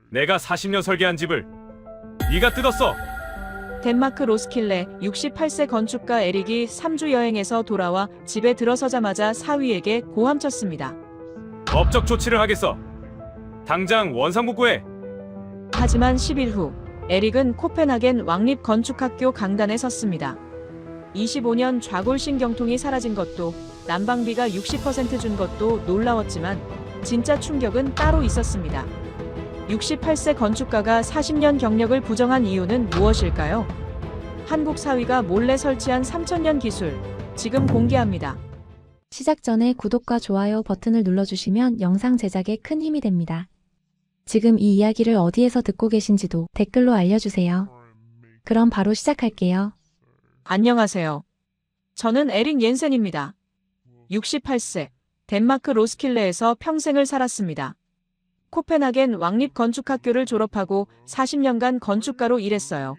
내가 40년 설계한 집을 네가 뜯었어. 덴마크 로스킬레 68세 건축가 에릭이 3주 여행에서 돌아와 집에 들어서자마자 사위에게 고함쳤습니다. 법적 조치를 하겠어. 당장 원상복구해. 하지만 10일 후 에릭은 코펜하겐 왕립 건축학교 강단에 섰습니다. 25년 좌골신경통이 사라진 것도 난방비가 60% 준 것도 놀라웠지만 진짜 충격은 따로 있었습니다. 68세 건축가가 40년 경력을 부정한 이유는 무엇일까요? 한국 사위가 몰래 설치한 3000년 기술, 지금 공개합니다. 시작 전에 구독과 좋아요 버튼을 눌러주시면 영상 제작에 큰 힘이 됩니다. 지금 이 이야기를 어디에서 듣고 계신지도 댓글로 알려주세요. 그럼 바로 시작할게요. 안녕하세요. 저는 에릭 옌센입니다. 68세, 덴마크 로스킬레에서 평생을 살았습니다. 코펜하겐 왕립건축학교를 졸업하고 40년간 건축가로 일했어요.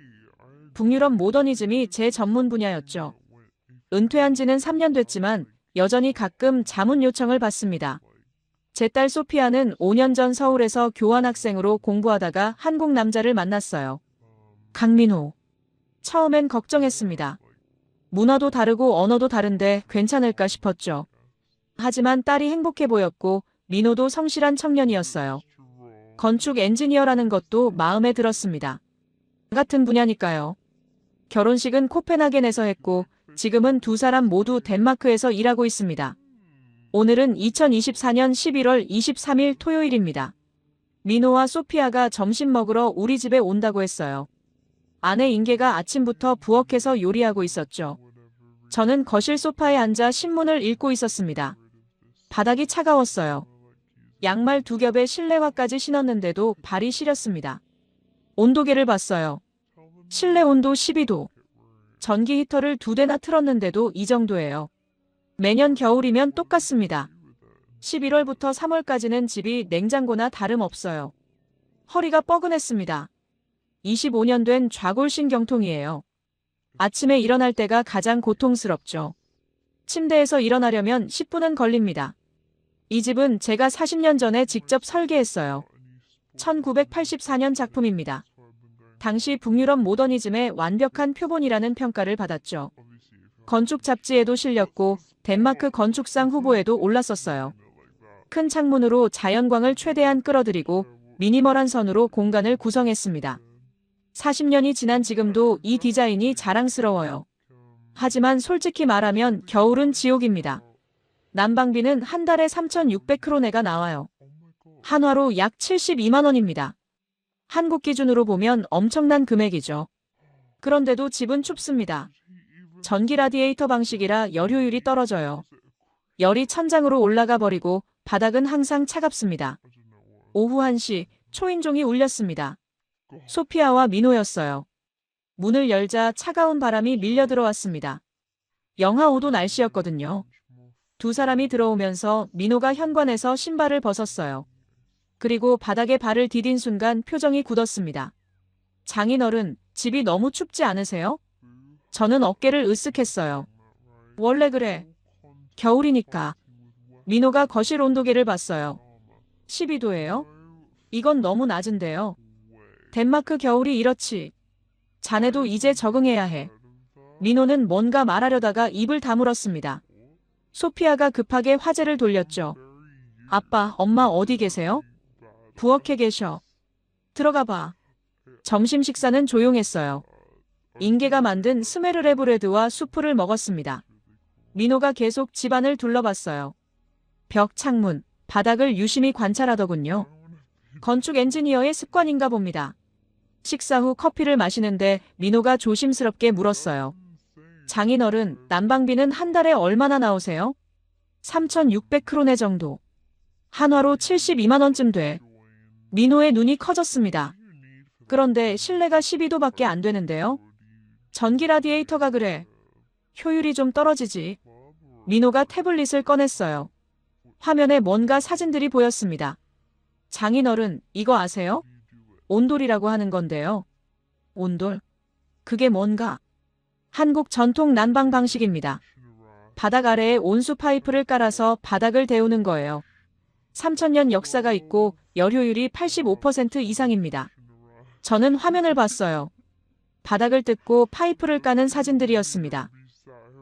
북유럽 모더니즘이 제 전문 분야였죠. 은퇴한 지는 3년 됐지만 여전히 가끔 자문 요청을 받습니다. 제 딸 소피아는 5년 전 서울에서 교환학생으로 공부하다가 한국 남자를 만났어요. 강민호. 처음엔 걱정했습니다. 문화도 다르고 언어도 다른데 괜찮을까 싶었죠. 하지만 딸이 행복해 보였고 민호도 성실한 청년이었어요. 건축 엔지니어라는 것도 마음에 들었습니다. 같은 분야니까요. 결혼식은 코펜하겐에서 했고 지금은 두 사람 모두 덴마크에서 일하고 있습니다. 오늘은 2024년 11월 23일 토요일입니다. 민호와 소피아가 점심 먹으러 우리 집에 온다고 했어요. 아내 인계가 아침부터 부엌에서 요리하고 있었죠. 저는 거실 소파에 앉아 신문을 읽고 있었습니다. 바닥이 차가웠어요. 양말 2겹에 실내화까지 신었는데도 발이 시렸습니다. 온도계를 봤어요. 실내 온도 12도. 전기 히터를 2대나 틀었는데도 이 정도예요. 매년 겨울이면 똑같습니다. 11월부터 3월까지는 집이 냉장고나 다름없어요. 허리가 뻐근했습니다. 25년 된 좌골신경통이에요. 아침에 일어날 때가 가장 고통스럽죠. 침대에서 일어나려면 10분은 걸립니다. 이 집은 제가 40년 전에 직접 설계했어요. 1984년 작품입니다. 당시 북유럽 모더니즘의 완벽한 표본이라는 평가를 받았죠. 건축 잡지에도 실렸고 덴마크 건축상 후보에도 올랐었어요. 큰 창문으로 자연광을 최대한 끌어들이고 미니멀한 선으로 공간을 구성했습니다. 40년이 지난 지금도 이 디자인이 자랑스러워요. 하지만 솔직히 말하면 겨울은 지옥입니다. 난방비는 한 달에 3,600크로네가 나와요. 한화로 약 72만 원입니다. 한국 기준으로 보면 엄청난 금액이죠. 그런데도 집은 춥습니다. 전기 라디에이터 방식이라 열효율이 떨어져요. 열이 천장으로 올라가 버리고 바닥은 항상 차갑습니다. 오후 1시 초인종이 울렸습니다. 소피아와 민호였어요. 문을 열자 차가운 바람이 밀려 들어왔습니다. 영하 5도 날씨였거든요. 두 사람이 들어오면서 민호가 현관에서 신발을 벗었어요. 그리고 바닥에 발을 디딘 순간 표정이 굳었습니다. 장인어른, 집이 너무 춥지 않으세요? 저는 어깨를 으쓱했어요. 원래 그래. 겨울이니까. 민호가 거실 온도계를 봤어요. 12도예요? 이건 너무 낮은데요. 덴마크 겨울이 이렇지. 자네도 이제 적응해야 해. 민호는 뭔가 말하려다가 입을 다물었습니다. 소피아가 급하게 화제를 돌렸죠. 아빠, 엄마 어디 계세요? 부엌에 계셔. 들어가 봐. 점심 식사는 조용했어요. 인계가 만든 스메르레 브레드와 수프를 먹었습니다. 민호가 계속 집안을 둘러봤어요. 벽, 창문, 바닥을 유심히 관찰하더군요. 건축 엔지니어의 습관인가 봅니다. 식사 후 커피를 마시는데 민호가 조심스럽게 물었어요. 장인어른, 난방비는 한 달에 얼마나 나오세요? 3,600크로네 정도. 한화로 72만 원쯤 돼. 민호의 눈이 커졌습니다. 그런데 실내가 12도밖에 안 되는데요? 전기 라디에이터가 그래. 효율이 좀 떨어지지. 민호가 태블릿을 꺼냈어요. 화면에 뭔가 사진들이 보였습니다. 장인어른, 이거 아세요? 온돌이라고 하는 건데요. 온돌? 그게 뭔가? 한국 전통 난방 방식입니다. 바닥 아래에 온수 파이프를 깔아서 바닥을 데우는 거예요. 3000년 역사가 있고 열효율이 85% 이상입니다. 저는 화면을 봤어요. 바닥을 뜯고 파이프를 까는 사진들이었습니다.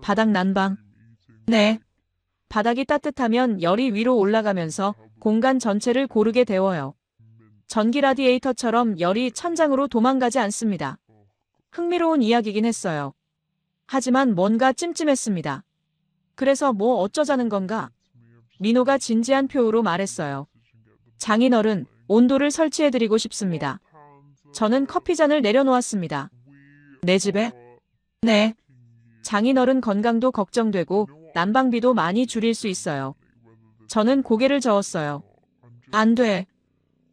바닥 난방. 네. 바닥이 따뜻하면 열이 위로 올라가면서 공간 전체를 고르게 데워요. 전기 라디에이터처럼 열이 천장으로 도망가지 않습니다. 흥미로운 이야기긴 했어요. 하지만 뭔가 찜찜했습니다. 그래서 뭐 어쩌자는 건가? 민호가 진지한 표우로 말했어요. 장인어른, 온도를 설치해드리고 싶습니다. 저는 커피잔을 내려놓았습니다. 내 집에? 네. 장인어른 건강도 걱정되고 난방비도 많이 줄일 수 있어요. 저는 고개를 저었어요. 안 돼.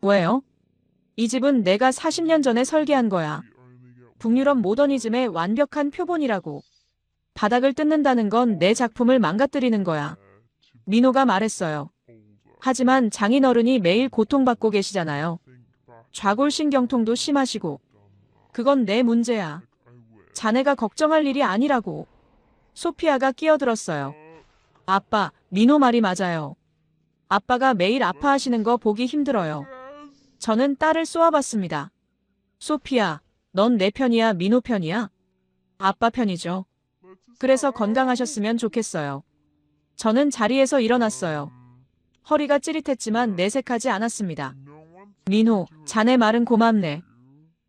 왜요? 이 집은 내가 40년 전에 설계한 거야. 북유럽 모더니즘의 완벽한 표본이라고. 바닥을 뜯는다는 건 내 작품을 망가뜨리는 거야. 민호가 말했어요. 하지만 장인어른이 매일 고통받고 계시잖아요. 좌골신경통도 심하시고. 그건 내 문제야. 자네가 걱정할 일이 아니라고. 소피아가 끼어들었어요. 아빠, 민호 말이 맞아요. 아빠가 매일 아파하시는 거 보기 힘들어요. 저는 딸을 쏘아봤습니다. 소피아, 넌 내 편이야, 민호 편이야? 아빠 편이죠. 그래서 건강하셨으면 좋겠어요. 저는 자리에서 일어났어요. 허리가 찌릿했지만 내색하지 않았습니다. 민호, 자네 말은 고맙네.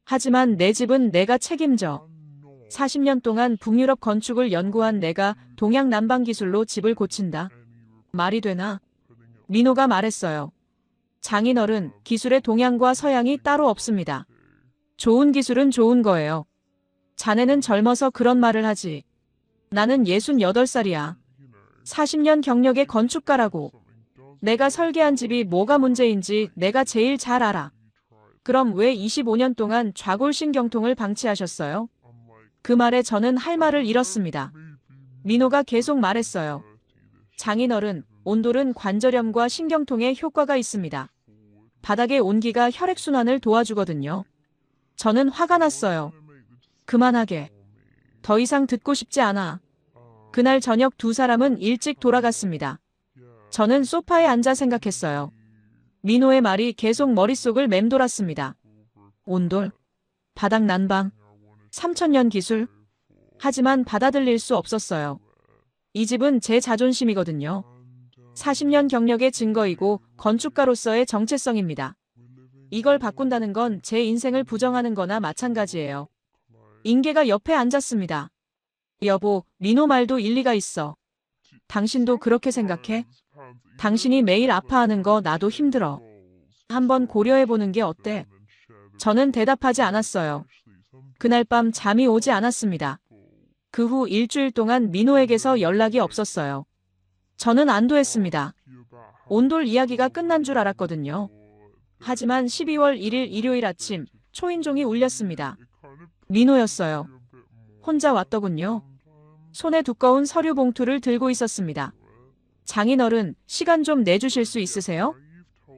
하지만 내 집은 내가 책임져. 40년 동안 북유럽 건축을 연구한 내가 동양 난방 기술로 집을 고친다. 말이 되나? 민호가 말했어요. 장인어른, 기술의 동양과 서양이 따로 없습니다. 좋은 기술은 좋은 거예요. 자네는 젊어서 그런 말을 하지. 나는 68살이야. 40년 경력의 건축가라고. 내가 설계한 집이 뭐가 문제인지 내가 제일 잘 알아. 그럼 왜 25년 동안 좌골신경통을 방치하셨어요? 그 말에 저는 할 말을 잃었습니다. 민호가 계속 말했어요. 장인어른, 온돌은 관절염과 신경통에 효과가 있습니다. 바닥의 온기가 혈액순환을 도와주거든요. 저는 화가 났어요. 그만하게. 더 이상 듣고 싶지 않아. 그날 저녁 두 사람은 일찍 돌아갔습니다. 저는 소파에 앉아 생각했어요. 민호의 말이 계속 머릿속을 맴돌았습니다. 온돌, 바닥 난방, 3000년 기술. 하지만 받아들일 수 없었어요. 이 집은 제 자존심이거든요. 40년 경력의 증거이고 건축가로서의 정체성입니다. 이걸 바꾼다는 건 제 인생을 부정하는 거나 마찬가지예요. 인계가 옆에 앉았습니다. 여보, 민호 말도 일리가 있어. 당신도 그렇게 생각해? 당신이 매일 아파하는 거 나도 힘들어. 한번 고려해보는 게 어때? 저는 대답하지 않았어요. 그날 밤 잠이 오지 않았습니다. 그 후 일주일 동안 민호에게서 연락이 없었어요. 저는 안도했습니다. 온돌 이야기가 끝난 줄 알았거든요. 하지만 12월 1일 일요일 아침 초인종이 울렸습니다. 민호였어요. 혼자 왔더군요. 손에 두꺼운 서류 봉투를 들고 있었습니다. 장인어른, 시간 좀 내주실 수 있으세요?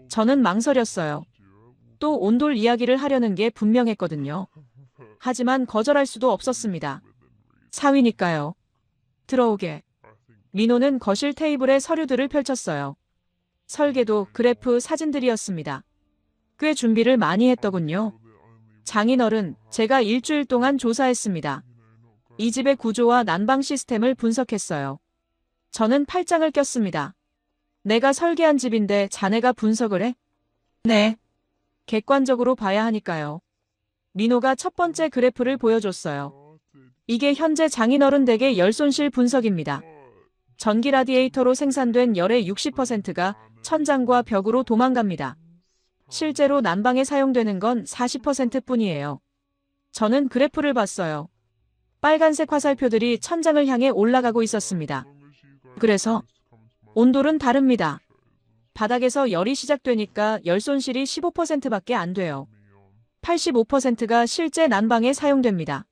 저는 망설였어요. 또 온돌 이야기를 하려는 게 분명했거든요. 하지만 거절할 수도 없었습니다. 사위니까요. 들어오게. 민호는 거실 테이블에 서류들을 펼쳤어요. 설계도, 그래프, 사진들이었습니다. 꽤 준비를 많이 했더군요. 장인어른, 제가 일주일 동안 조사했습니다. 이 집의 구조와 난방 시스템을 분석했어요. 저는 팔짱을 꼈습니다. 내가 설계한 집인데 자네가 분석을 해? 네. 객관적으로 봐야 하니까요. 민호가 첫 번째 그래프를 보여줬어요. 이게 현재 장인어른 댁의 열 손실 분석입니다. 전기 라디에이터로 생산된 열의 60%가 천장과 벽으로 도망갑니다. 실제로 난방에 사용되는 건 40%뿐이에요. 저는 그래프를 봤어요. 빨간색 화살표들이 천장을 향해 올라가고 있었습니다. 그래서 온돌은 다릅니다. 바닥에서 열이 시작되니까 열 손실이 15%밖에 안 돼요. 85%가 실제 난방에 사용됩니다.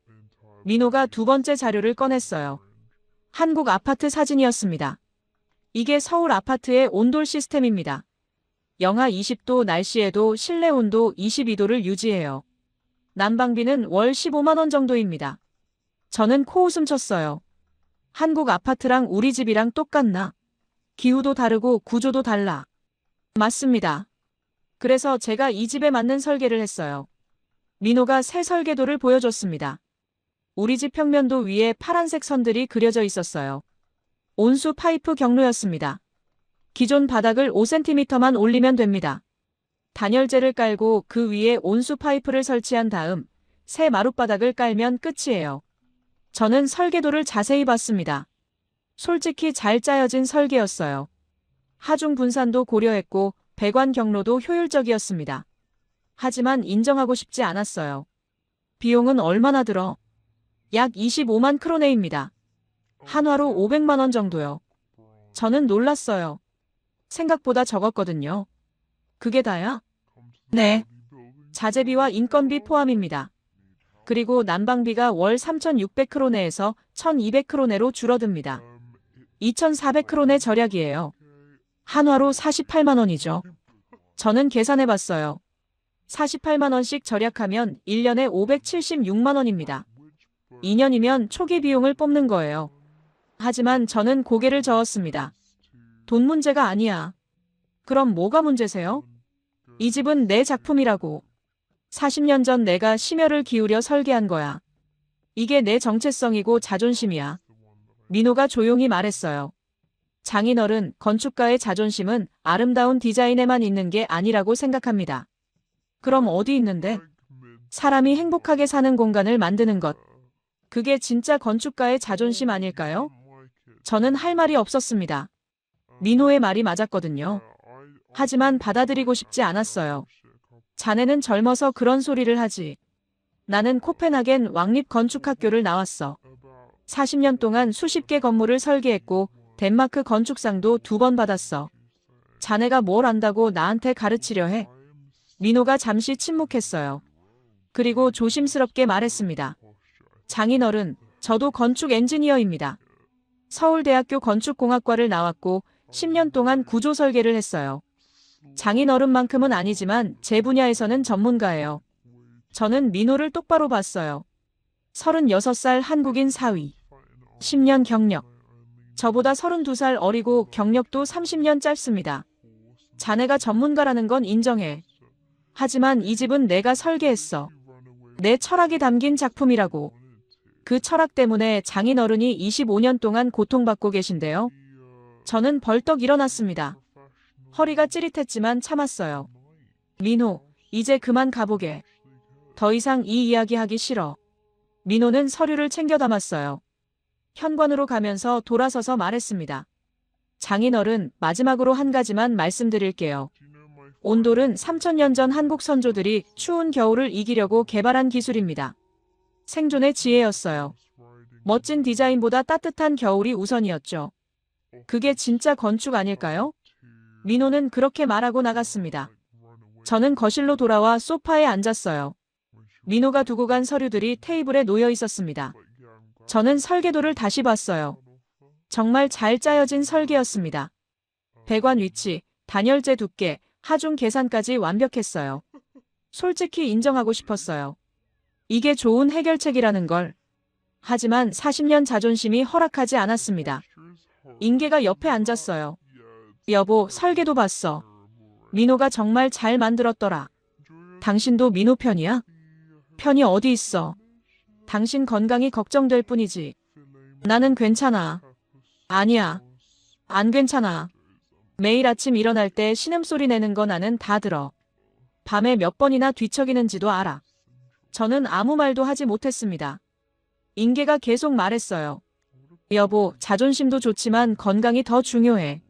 민호가 두 번째 자료를 꺼냈어요. 한국 아파트 사진이었습니다. 이게 서울 아파트의 온돌 시스템입니다. 영하 20도 날씨에도 실내 온도 22도를 유지해요. 난방비는 월 15만 원 정도입니다. 저는 코웃음 쳤어요. 한국 아파트랑 우리 집이랑 똑같나? 기후도 다르고 구조도 달라. 맞습니다. 그래서 제가 이 집에 맞는 설계를 했어요. 민호가 새 설계도를 보여줬습니다. 우리 집 평면도 위에 파란색 선들이 그려져 있었어요. 온수 파이프 경로였습니다. 기존 바닥을 5cm만 올리면 됩니다. 단열재를 깔고 그 위에 온수 파이프를 설치한 다음 새 마룻바닥을 깔면 끝이에요. 저는 설계도를 자세히 봤습니다. 솔직히 잘 짜여진 설계였어요. 하중 분산도 고려했고 배관 경로도 효율적이었습니다. 하지만 인정하고 싶지 않았어요. 비용은 얼마나 들어? 약 25만 크로네입니다. 한화로 500만 원 정도요. 저는 놀랐어요. 생각보다 적었거든요. 그게 다야? 네. 자재비와 인건비 포함입니다. 그리고 난방비가 월 3,600크로네에서 1,200크로네로 줄어듭니다. 2,400크로네 절약이에요. 한화로 48만 원이죠. 저는 계산해봤어요. 48만 원씩 절약하면 1년에 576만 원입니다. 2년이면 초기 비용을 뽑는 거예요. 하지만 저는 고개를 저었습니다. 돈 문제가 아니야. 그럼 뭐가 문제세요? 이 집은 내 작품이라고. 40년 전 내가 심혈을 기울여 설계한 거야. 이게 내 정체성이고 자존심이야. 민호가 조용히 말했어요. 장인어른, 건축가의 자존심은 아름다운 디자인에만 있는 게 아니라고 생각합니다. 그럼 어디 있는데? 사람이 행복하게 사는 공간을 만드는 것. 그게 진짜 건축가의 자존심 아닐까요? 저는 할 말이 없었습니다. 민호의 말이 맞았거든요. 하지만 받아들이고 싶지 않았어요. 자네는 젊어서 그런 소리를 하지. 나는 코펜하겐 왕립 건축학교를 나왔어. 40년 동안 수십 개 건물을 설계했고 덴마크 건축상도 2번 받았어. 자네가 뭘 안다고 나한테 가르치려 해? 민호가 잠시 침묵했어요. 그리고 조심스럽게 말했습니다. 장인어른, 저도 건축 엔지니어입니다. 서울대학교 건축공학과를 나왔고 10년 동안 구조 설계를 했어요. 장인어른만큼은 아니지만 제 분야에서는 전문가예요. 저는 민호를 똑바로 봤어요. 36살 한국인 사위. 10년 경력. 저보다 32살 어리고 경력도 30년 짧습니다. 자네가 전문가라는 건 인정해. 하지만 이 집은 내가 설계했어. 내 철학이 담긴 작품이라고. 그 철학 때문에 장인어른이 25년 동안 고통받고 계신데요. 저는 벌떡 일어났습니다. 허리가 찌릿했지만 참았어요. 민호, 이제 그만 가보게. 더 이상 이 이야기 하기 싫어. 민호는 서류를 챙겨 담았어요. 현관으로 가면서 돌아서서 말했습니다. 장인어른, 마지막으로 한 가지만 말씀드릴게요. 온돌은 3000년 전 한국 선조들이 추운 겨울을 이기려고 개발한 기술입니다. 생존의 지혜였어요. 멋진 디자인보다 따뜻한 겨울이 우선이었죠. 그게 진짜 건축 아닐까요? 민호는 그렇게 말하고 나갔습니다. 저는 거실로 돌아와 소파에 앉았어요. 민호가 두고 간 서류들이 테이블에 놓여 있었습니다. 저는 설계도를 다시 봤어요. 정말 잘 짜여진 설계였습니다. 배관 위치, 단열재 두께, 하중 계산까지 완벽했어요. 솔직히 인정하고 싶었어요. 이게 좋은 해결책이라는 걸. 하지만 40년 자존심이 허락하지 않았습니다. 인계가 옆에 앉았어요. 여보, 설계도 봤어. 민호가 정말 잘 만들었더라. 당신도 민호 편이야? 편이 어디 있어? 당신 건강이 걱정될 뿐이지. 나는 괜찮아. 아니야. 안 괜찮아. 매일 아침 일어날 때 신음소리 내는 거 나는 다 들어. 밤에 몇 번이나 뒤척이는지도 알아. 저는 아무 말도 하지 못했습니다. 인계가 계속 말했어요. 여보, 자존심도 좋지만 건강이 더 중요해.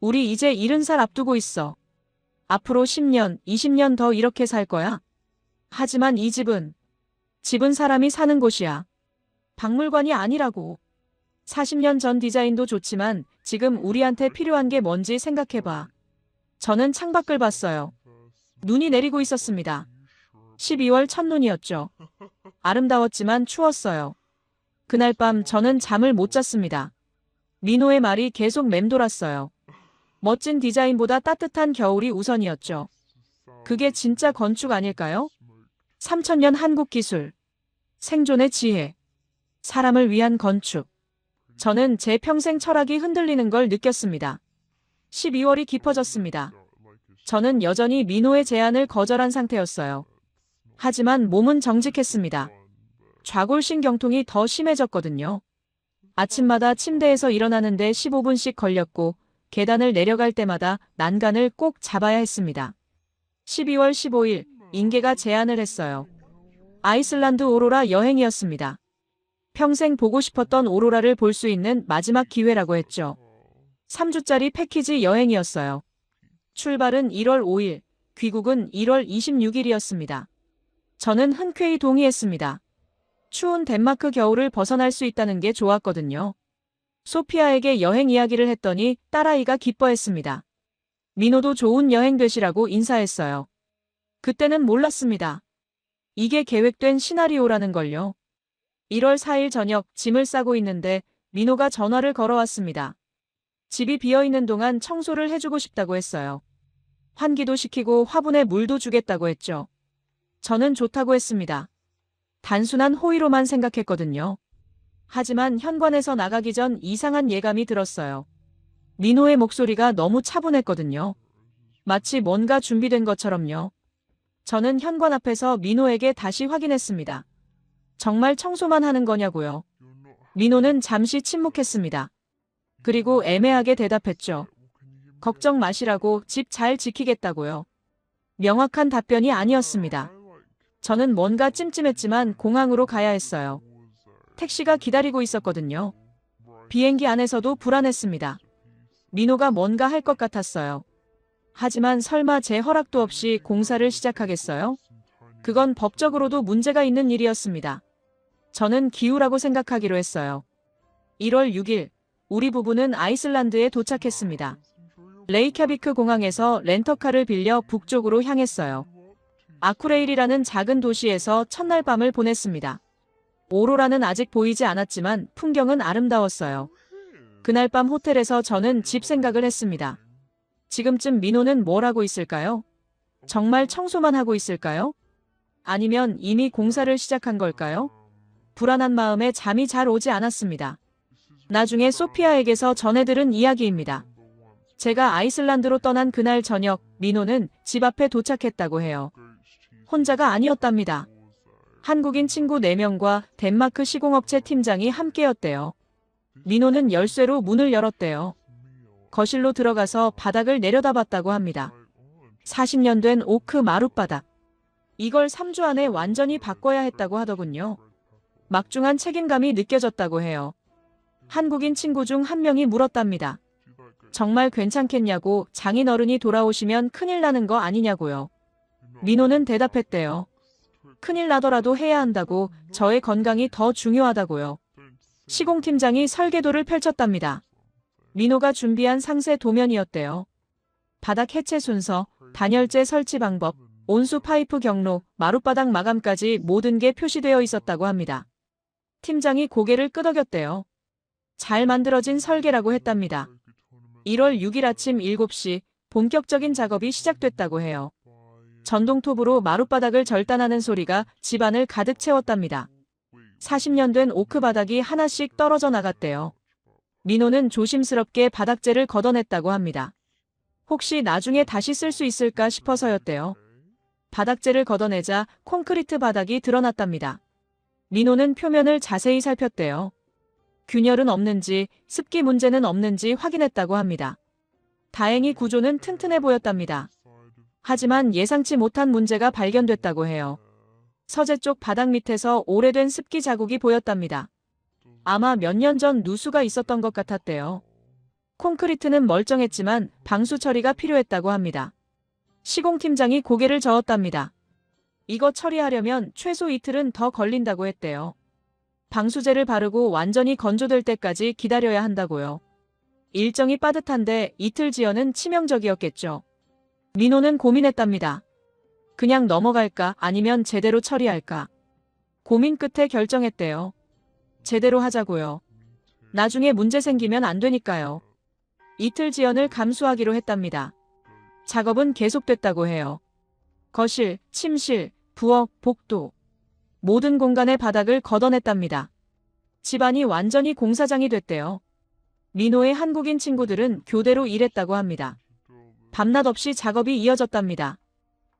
우리 이제 70살 앞두고 있어. 앞으로 10년, 20년 더 이렇게 살 거야. 하지만 이 집은 사람이 사는 곳이야. 박물관이 아니라고. 40년 전 디자인도 좋지만 지금 우리한테 필요한 게 뭔지 생각해봐. 저는 창밖을 봤어요. 눈이 내리고 있었습니다. 12월 첫눈이었죠. 아름다웠지만 추웠어요. 그날 밤 저는 잠을 못 잤습니다. 민호의 말이 계속 맴돌았어요. 멋진 디자인보다 따뜻한 겨울이 우선이었죠. 그게 진짜 건축 아닐까요? 3000년 한국 기술, 생존의 지혜, 사람을 위한 건축. 저는 제 평생 철학이 흔들리는 걸 느꼈습니다. 12월이 깊어졌습니다. 저는 여전히 민호의 제안을 거절한 상태였어요. 하지만 몸은 정직했습니다. 좌골신경통이 더 심해졌거든요. 아침마다 침대에서 일어나는데 15분씩 걸렸고 계단을 내려갈 때마다 난간을 꼭 잡아야 했습니다. 12월 15일 인계가 제안을 했어요. 아이슬란드 오로라 여행이었습니다. 평생 보고 싶었던 오로라를 볼 수 있는 마지막 기회라고 했죠. 3주짜리 패키지 여행이었어요. 출발은 1월 5일, 귀국은 1월 26일이었습니다. 저는 흔쾌히 동의했습니다. 추운 덴마크 겨울을 벗어날 수 있다는 게 좋았거든요. 소피아에게 여행 이야기를 했더니 딸아이가 기뻐했습니다. 민호도 좋은 여행 되시라고 인사했어요. 그때는 몰랐습니다. 이게 계획된 시나리오라는 걸요. 1월 4일 저녁 짐을 싸고 있는데 민호가 전화를 걸어왔습니다. 집이 비어있는 동안 청소를 해주고 싶다고 했어요. 환기도 시키고 화분에 물도 주겠다고 했죠. 저는 좋다고 했습니다. 단순한 호의로만 생각했거든요. 하지만 현관에서 나가기 전 이상한 예감이 들었어요. 민호의 목소리가 너무 차분했거든요. 마치 뭔가 준비된 것처럼요. 저는 현관 앞에서 민호에게 다시 확인했습니다. 정말 청소만 하는 거냐고요. 민호는 잠시 침묵했습니다. 그리고 애매하게 대답했죠. 걱정 마시라고 집 잘 지키겠다고요. 명확한 답변이 아니었습니다. 저는 뭔가 찜찜했지만 공항으로 가야 했어요. 택시가 기다리고 있었거든요. 비행기 안에서도 불안했습니다. 민호가 뭔가 할 것 같았어요. 하지만 설마 제 허락도 없이 공사를 시작하겠어요? 그건 법적으로도 문제가 있는 일이었습니다. 저는 기우라고 생각하기로 했어요. 1월 6일, 우리 부부는 아이슬란드에 도착했습니다. 레이캬비크 공항에서 렌터카를 빌려 북쪽으로 향했어요. 아쿠레일이라는 작은 도시에서 첫날 밤을 보냈습니다. 오로라는 아직 보이지 않았지만 풍경은 아름다웠어요. 그날 밤 호텔에서 저는 집 생각을 했습니다. 지금쯤 민호는 뭘 하고 있을까요? 정말 청소만 하고 있을까요? 아니면 이미 공사를 시작한 걸까요? 불안한 마음에 잠이 잘 오지 않았습니다. 나중에 소피아에게서 전해들은 이야기입니다. 제가 아이슬란드로 떠난 그날 저녁 민호는 집 앞에 도착했다고 해요. 혼자가 아니었답니다. 한국인 친구 4명과 덴마크 시공업체 팀장이 함께였대요. 민호는 열쇠로 문을 열었대요. 거실로 들어가서 바닥을 내려다봤다고 합니다. 40년 된 오크 마룻바닥. 이걸 3주 안에 완전히 바꿔야 했다고 하더군요. 막중한 책임감이 느껴졌다고 해요. 한국인 친구 중 한 명이 물었답니다. 정말 괜찮겠냐고 장인어른이 돌아오시면 큰일 나는 거 아니냐고요. 민호는 대답했대요. 큰일 나더라도 해야 한다고 저의 건강이 더 중요하다고요. 시공팀장이 설계도를 펼쳤답니다. 민호가 준비한 상세 도면이었대요. 바닥 해체 순서, 단열재 설치 방법, 온수 파이프 경로, 마룻바닥 마감까지 모든 게 표시되어 있었다고 합니다. 팀장이 고개를 끄덕였대요. 잘 만들어진 설계라고 했답니다. 1월 6일 아침 7시 본격적인 작업이 시작됐다고 해요. 전동톱으로 마룻바닥을 절단하는 소리가 집안을 가득 채웠답니다. 40년 된 오크 바닥이 하나씩 떨어져 나갔대요. 민호는 조심스럽게 바닥재를 걷어냈다고 합니다. 혹시 나중에 다시 쓸 수 있을까 싶어서였대요. 바닥재를 걷어내자 콘크리트 바닥이 드러났답니다. 민호는 표면을 자세히 살폈대요. 균열은 없는지 습기 문제는 없는지 확인했다고 합니다. 다행히 구조는 튼튼해 보였답니다. 하지만 예상치 못한 문제가 발견됐다고 해요. 서재 쪽 바닥 밑에서 오래된 습기 자국이 보였답니다. 아마 몇 년 전 누수가 있었던 것 같았대요. 콘크리트는 멀쩡했지만 방수 처리가 필요했다고 합니다. 시공팀장이 고개를 저었답니다. 이거 처리하려면 최소 이틀은 더 걸린다고 했대요. 방수제를 바르고 완전히 건조될 때까지 기다려야 한다고요. 일정이 빠듯한데 이틀 지연은 치명적이었겠죠. 민호는 고민했답니다. 그냥 넘어갈까 아니면 제대로 처리할까. 고민 끝에 결정했대요. 제대로 하자고요. 나중에 문제 생기면 안 되니까요. 이틀 지연을 감수하기로 했답니다. 작업은 계속됐다고 해요. 거실, 침실, 부엌, 복도. 모든 공간의 바닥을 걷어냈답니다. 집안이 완전히 공사장이 됐대요. 민호의 한국인 친구들은 교대로 일했다고 합니다. 밤낮 없이 작업이 이어졌답니다.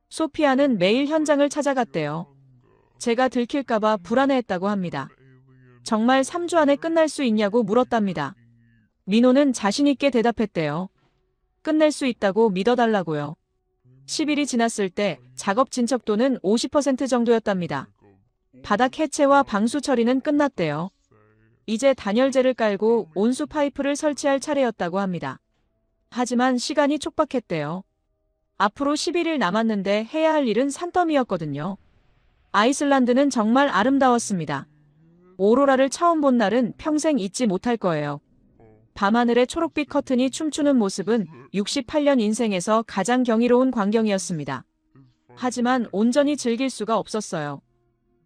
소피아는 매일 현장을 찾아갔대요. 제가 들킬까봐 불안해했다고 합니다. 정말 3주 안에 끝날 수 있냐고 물었답니다. 민호는 자신있게 대답했대요. 끝낼 수 있다고 믿어달라고요. 10일이 지났을 때 작업 진척도는 50% 정도였답니다. 바닥 해체와 방수 처리는 끝났대요. 이제 단열재를 깔고 온수 파이프를 설치할 차례였다고 합니다. 하지만 시간이 촉박했대요. 앞으로 11일 남았는데 해야 할 일은 산더미였거든요. 아이슬란드는 정말 아름다웠습니다. 오로라를 처음 본 날은 평생 잊지 못할 거예요. 밤하늘의 초록빛 커튼이 춤추는 모습은 68년 인생에서 가장 경이로운 광경이었습니다. 하지만 온전히 즐길 수가 없었어요.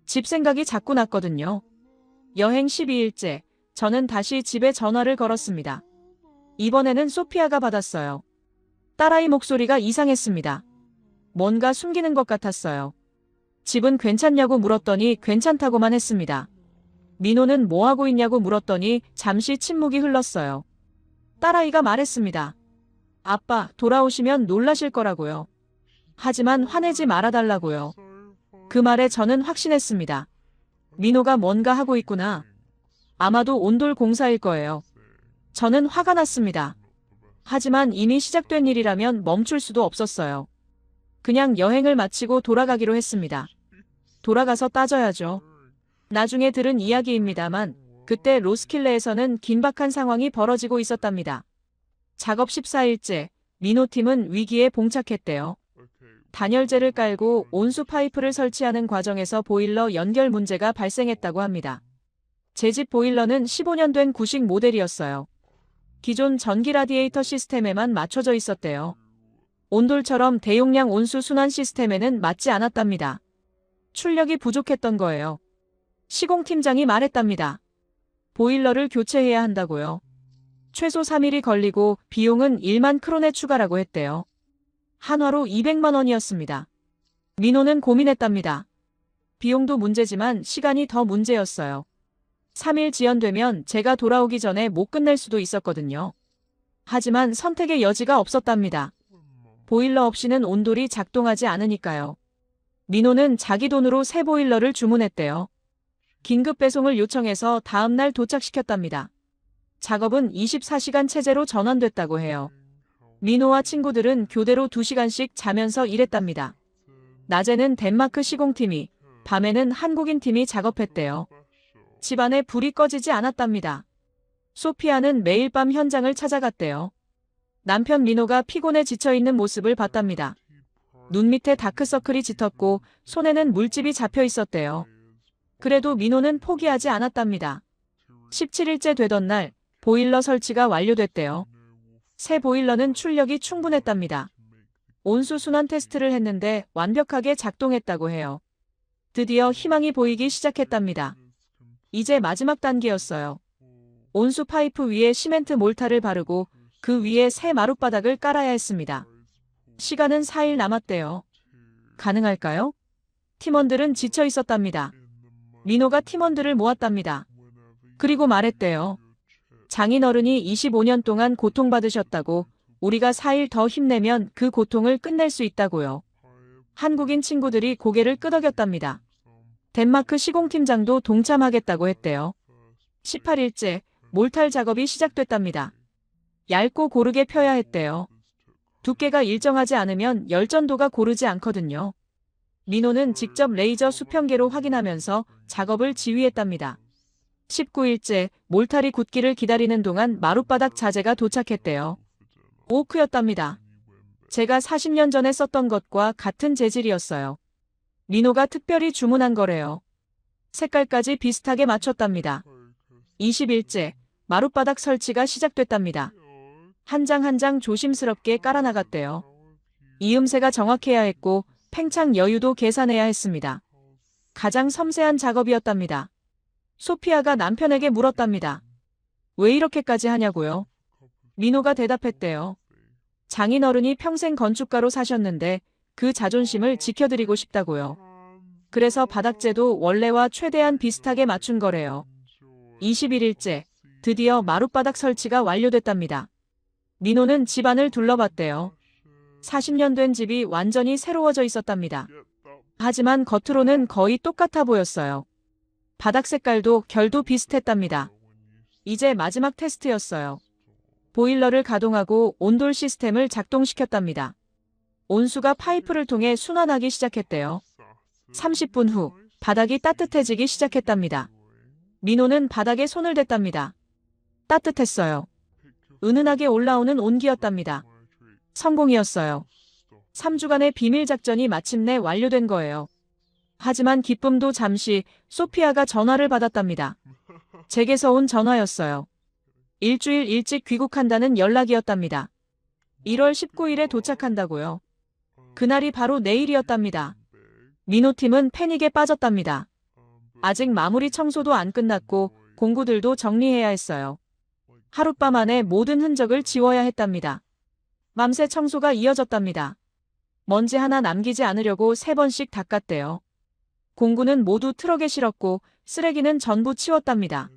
집 생각이 자꾸 났거든요. 여행 12일째, 저는 다시 집에 전화를 걸었습니다. 이번에는 소피아가 받았어요. 딸아이 목소리가 이상했습니다. 뭔가 숨기는 것 같았어요. 집은 괜찮냐고 물었더니 괜찮다고만 했습니다. 민호는 뭐 하고 있냐고 물었더니 잠시 침묵이 흘렀어요. 딸아이가 말했습니다. 아빠, 돌아오시면 놀라실 거라고요. 하지만 화내지 말아달라고요. 그 말에 저는 확신했습니다. 민호가 뭔가 하고 있구나. 아마도 온돌 공사일 거예요. 저는 화가 났습니다. 하지만 이미 시작된 일이라면 멈출 수도 없었어요. 그냥 여행을 마치고 돌아가기로 했습니다. 돌아가서 따져야죠. 나중에 들은 이야기입니다만 그때 로스킬레에서는 긴박한 상황이 벌어지고 있었답니다. 작업 14일째, 민호팀은 위기에 봉착했대요. 단열재를 깔고 온수 파이프를 설치하는 과정에서 보일러 연결 문제가 발생했다고 합니다. 제 집 보일러는 15년 된 구식 모델이었어요. 기존 전기 라디에이터 시스템에만 맞춰져 있었대요. 온돌처럼 대용량 온수 순환 시스템에는 맞지 않았답니다. 출력이 부족했던 거예요. 시공팀장이 말했답니다. 보일러를 교체해야 한다고요. 최소 3일이 걸리고 비용은 1만 크론에 추가라고 했대요. 한화로 200만 원이었습니다. 민호는 고민했답니다. 비용도 문제지만 시간이 더 문제였어요. 3일 지연되면 제가 돌아오기 전에 못 끝낼 수도 있었거든요. 하지만 선택의 여지가 없었답니다. 보일러 없이는 온돌이 작동하지 않으니까요. 민호는 자기 돈으로 새 보일러를 주문했대요. 긴급 배송을 요청해서 다음날 도착시켰답니다. 작업은 24시간 체제로 전환됐다고 해요. 민호와 친구들은 교대로 2시간씩 자면서 일했답니다. 낮에는 덴마크 시공팀이, 밤에는 한국인 팀이 작업했대요. 집안에 불이 꺼지지 않았답니다. 소피아는 매일 밤 현장을 찾아갔대요. 남편 민호가 피곤해 지쳐있는 모습을 봤답니다. 눈 밑에 다크서클이 짙었고 손에는 물집이 잡혀 있었대요. 그래도 민호는 포기하지 않았답니다. 17일째 되던 날 보일러 설치가 완료됐대요. 새 보일러는 출력이 충분했답니다. 온수 순환 테스트를 했는데 완벽하게 작동했다고 해요. 드디어 희망이 보이기 시작했답니다. 이제 마지막 단계였어요. 온수 파이프 위에 시멘트 몰타를 바르고 그 위에 새 마룻바닥을 깔아야 했습니다. 시간은 4일 남았대요. 가능할까요? 팀원들은 지쳐 있었답니다. 민호가 팀원들을 모았답니다. 그리고 말했대요. 장인어른이 25년 동안 고통받으셨다고, 우리가 4일 더 힘내면 그 고통을 끝낼 수 있다고요. 한국인 친구들이 고개를 끄덕였답니다. 덴마크 시공팀장도 동참하겠다고 했대요. 18일째, 몰탈 작업이 시작됐답니다. 얇고 고르게 펴야 했대요. 두께가 일정하지 않으면 열전도가 고르지 않거든요. 민호는 직접 레이저 수평계로 확인하면서 작업을 지휘했답니다. 19일째, 몰탈이 굳기를 기다리는 동안 마룻바닥 자재가 도착했대요. 오크였답니다. 제가 40년 전에 썼던 것과 같은 재질이었어요. 민호가 특별히 주문한 거래요. 색깔까지 비슷하게 맞췄답니다. 20일째, 마룻바닥 설치가 시작됐답니다. 한 장 한 장 조심스럽게 깔아나갔대요. 이음새가 정확해야 했고 팽창 여유도 계산해야 했습니다. 가장 섬세한 작업이었답니다. 소피아가 남편에게 물었답니다. 왜 이렇게까지 하냐고요? 민호가 대답했대요. 장인어른이 평생 건축가로 사셨는데 그 자존심을 지켜드리고 싶다고요. 그래서 바닥재도 원래와 최대한 비슷하게 맞춘 거래요. 21일째, 드디어 마룻바닥 설치가 완료됐답니다. 민호는 집안을 둘러봤대요. 40년 된 집이 완전히 새로워져 있었답니다. 하지만 겉으로는 거의 똑같아 보였어요. 바닥 색깔도 결도 비슷했답니다. 이제 마지막 테스트였어요. 보일러를 가동하고 온돌 시스템을 작동시켰답니다. 온수가 파이프를 통해 순환하기 시작했대요. 30분 후 바닥이 따뜻해지기 시작했답니다. 민호는 바닥에 손을 댔답니다. 따뜻했어요. 은은하게 올라오는 온기였답니다. 성공이었어요. 3주간의 비밀 작전이 마침내 완료된 거예요. 하지만 기쁨도 잠시 소피아가 전화를 받았답니다. 댁에서 온 전화였어요. 일주일 일찍 귀국한다는 연락이었답니다. 1월 19일에 도착한다고요. 그날이 바로 내일이었답니다. 민호팀은 패닉에 빠졌답니다. 아직 마무리 청소도 안 끝났고 공구들도 정리해야 했어요. 하룻밤 안에 모든 흔적을 지워야 했답니다. 밤새 청소가 이어졌답니다. 먼지 하나 남기지 않으려고 3번씩 닦았대요. 공구는 모두 트럭에 실었고 쓰레기는 전부 치웠답니다.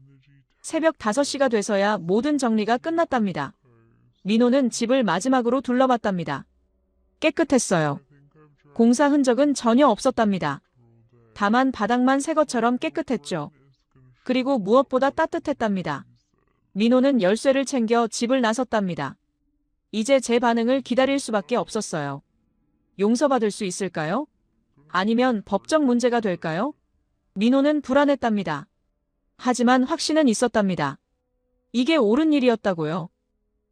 새벽 5시가 돼서야 모든 정리가 끝났답니다. 민호는 집을 마지막으로 둘러봤답니다. 깨끗했어요. 공사 흔적은 전혀 없었답니다. 다만 바닥만 새 것처럼 깨끗했죠. 그리고 무엇보다 따뜻했답니다. 민호는 열쇠를 챙겨 집을 나섰답니다. 이제 제 반응을 기다릴 수밖에 없었어요. 용서받을 수 있을까요? 아니면 법적 문제가 될까요? 민호는 불안했답니다. 하지만 확신은 있었답니다. 이게 옳은 일이었다고요.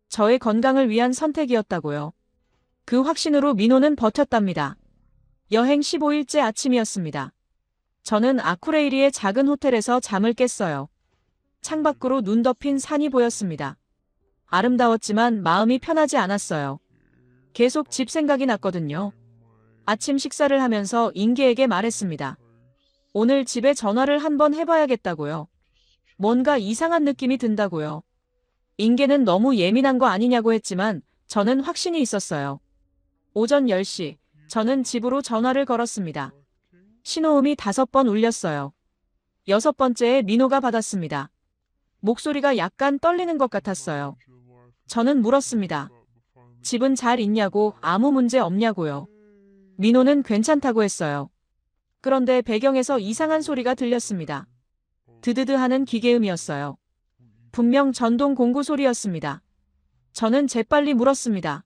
저의 건강을 위한 선택이었다고요. 그 확신으로 민호는 버텼답니다. 여행 15일째 아침이었습니다. 저는 아쿠레이리의 작은 호텔에서 잠을 깼어요. 창밖으로 눈 덮인 산이 보였습니다. 아름다웠지만 마음이 편하지 않았어요. 계속 집 생각이 났거든요. 아침 식사를 하면서 인계에게 말했습니다. 오늘 집에 전화를 한번 해봐야겠다고요. 뭔가 이상한 느낌이 든다고요. 인계는 너무 예민한 거 아니냐고 했지만 저는 확신이 있었어요. 오전 10시, 저는 집으로 전화를 걸었습니다. 신호음이 5번 울렸어요. 6번째에 민호가 받았습니다. 목소리가 약간 떨리는 것 같았어요. 저는 물었습니다. 집은 잘 있냐고, 아무 문제 없냐고요. 민호는 괜찮다고 했어요. 그런데 배경에서 이상한 소리가 들렸습니다. 드드드 하는 기계음이었어요. 분명 전동 공구 소리였습니다. 저는 재빨리 물었습니다.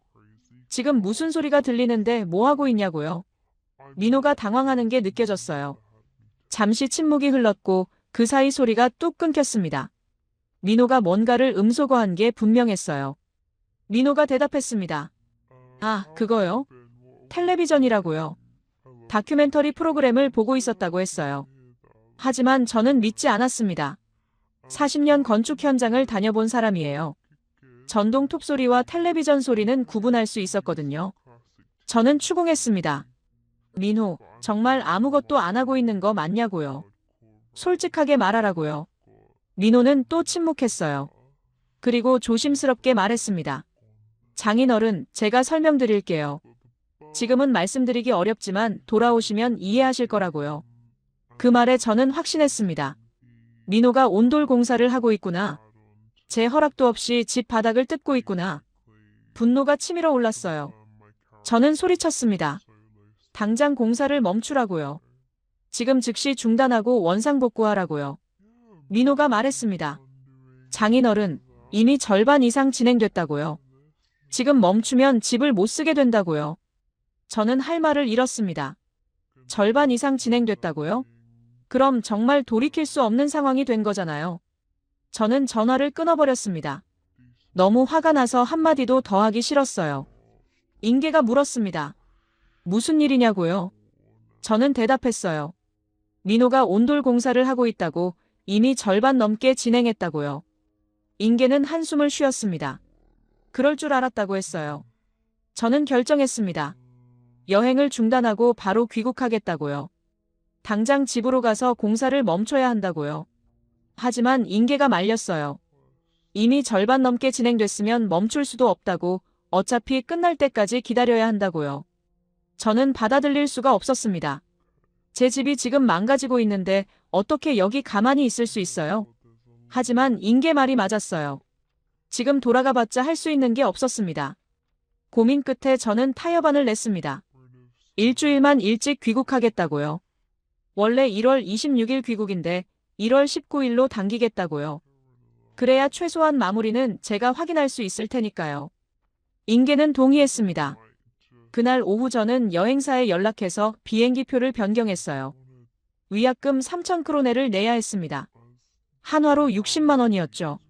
지금 무슨 소리가 들리는데 뭐 하고 있냐고요. 민호가 당황하는 게 느껴졌어요. 잠시 침묵이 흘렀고 그 사이 소리가 뚝 끊겼습니다. 민호가 뭔가를 음소거한 게 분명했어요. 민호가 대답했습니다. 아, 그거요? 텔레비전이라고요. 다큐멘터리 프로그램을 보고 있었다고 했어요. 하지만 저는 믿지 않았습니다. 40년 건축 현장을 다녀본 사람이에요. 전동 톱 소리와 텔레비전 소리는 구분할 수 있었거든요. 저는 추궁했습니다. 민호, 정말 아무것도 안 하고 있는 거 맞냐고요. 솔직하게 말하라고요. 민호는 또 침묵했어요. 그리고 조심스럽게 말했습니다. 장인어른, 제가 설명드릴게요. 지금은 말씀드리기 어렵지만 돌아오시면 이해하실 거라고요. 그 말에 저는 확신했습니다. 민호가 온돌 공사를 하고 있구나. 제 허락도 없이 집 바닥을 뜯고 있구나. 분노가 치밀어 올랐어요. 저는 소리쳤습니다. 당장 공사를 멈추라고요. 지금 즉시 중단하고 원상복구하라고요. 민호가 말했습니다. 장인어른, 이미 절반 이상 진행됐다고요. 지금 멈추면 집을 못 쓰게 된다고요. 저는 할 말을 잃었습니다. 절반 이상 진행됐다고요? 그럼 정말 돌이킬 수 없는 상황이 된 거잖아요. 저는 전화를 끊어버렸습니다. 너무 화가 나서 한마디도 더 하기 싫었어요. 인계가 물었습니다. 무슨 일이냐고요? 저는 대답했어요. 민호가 온돌 공사를 하고 있다고, 이미 절반 넘게 진행했다고요. 인계는 한숨을 쉬었습니다. 그럴 줄 알았다고 했어요. 저는 결정했습니다. 여행을 중단하고 바로 귀국하겠다고요. 당장 집으로 가서 공사를 멈춰야 한다고요. 하지만 인계가 말렸어요. 이미 절반 넘게 진행됐으면 멈출 수도 없다고, 어차피 끝날 때까지 기다려야 한다고요. 저는 받아들일 수가 없었습니다. 제 집이 지금 망가지고 있는데 어떻게 여기 가만히 있을 수 있어요? 하지만 인계 말이 맞았어요. 지금 돌아가봤자 할 수 있는 게 없었습니다. 고민 끝에 저는 타협안을 냈습니다. 일주일만 일찍 귀국하겠다고요. 원래 1월 26일 귀국인데 1월 19일로 당기겠다고요. 그래야 최소한 마무리는 제가 확인할 수 있을 테니까요. 인계는 동의했습니다. 그날 오후 저는 여행사에 연락해서 비행기표를 변경했어요. 위약금 3,000크로네를 내야 했습니다. 한화로 60만 원이었죠.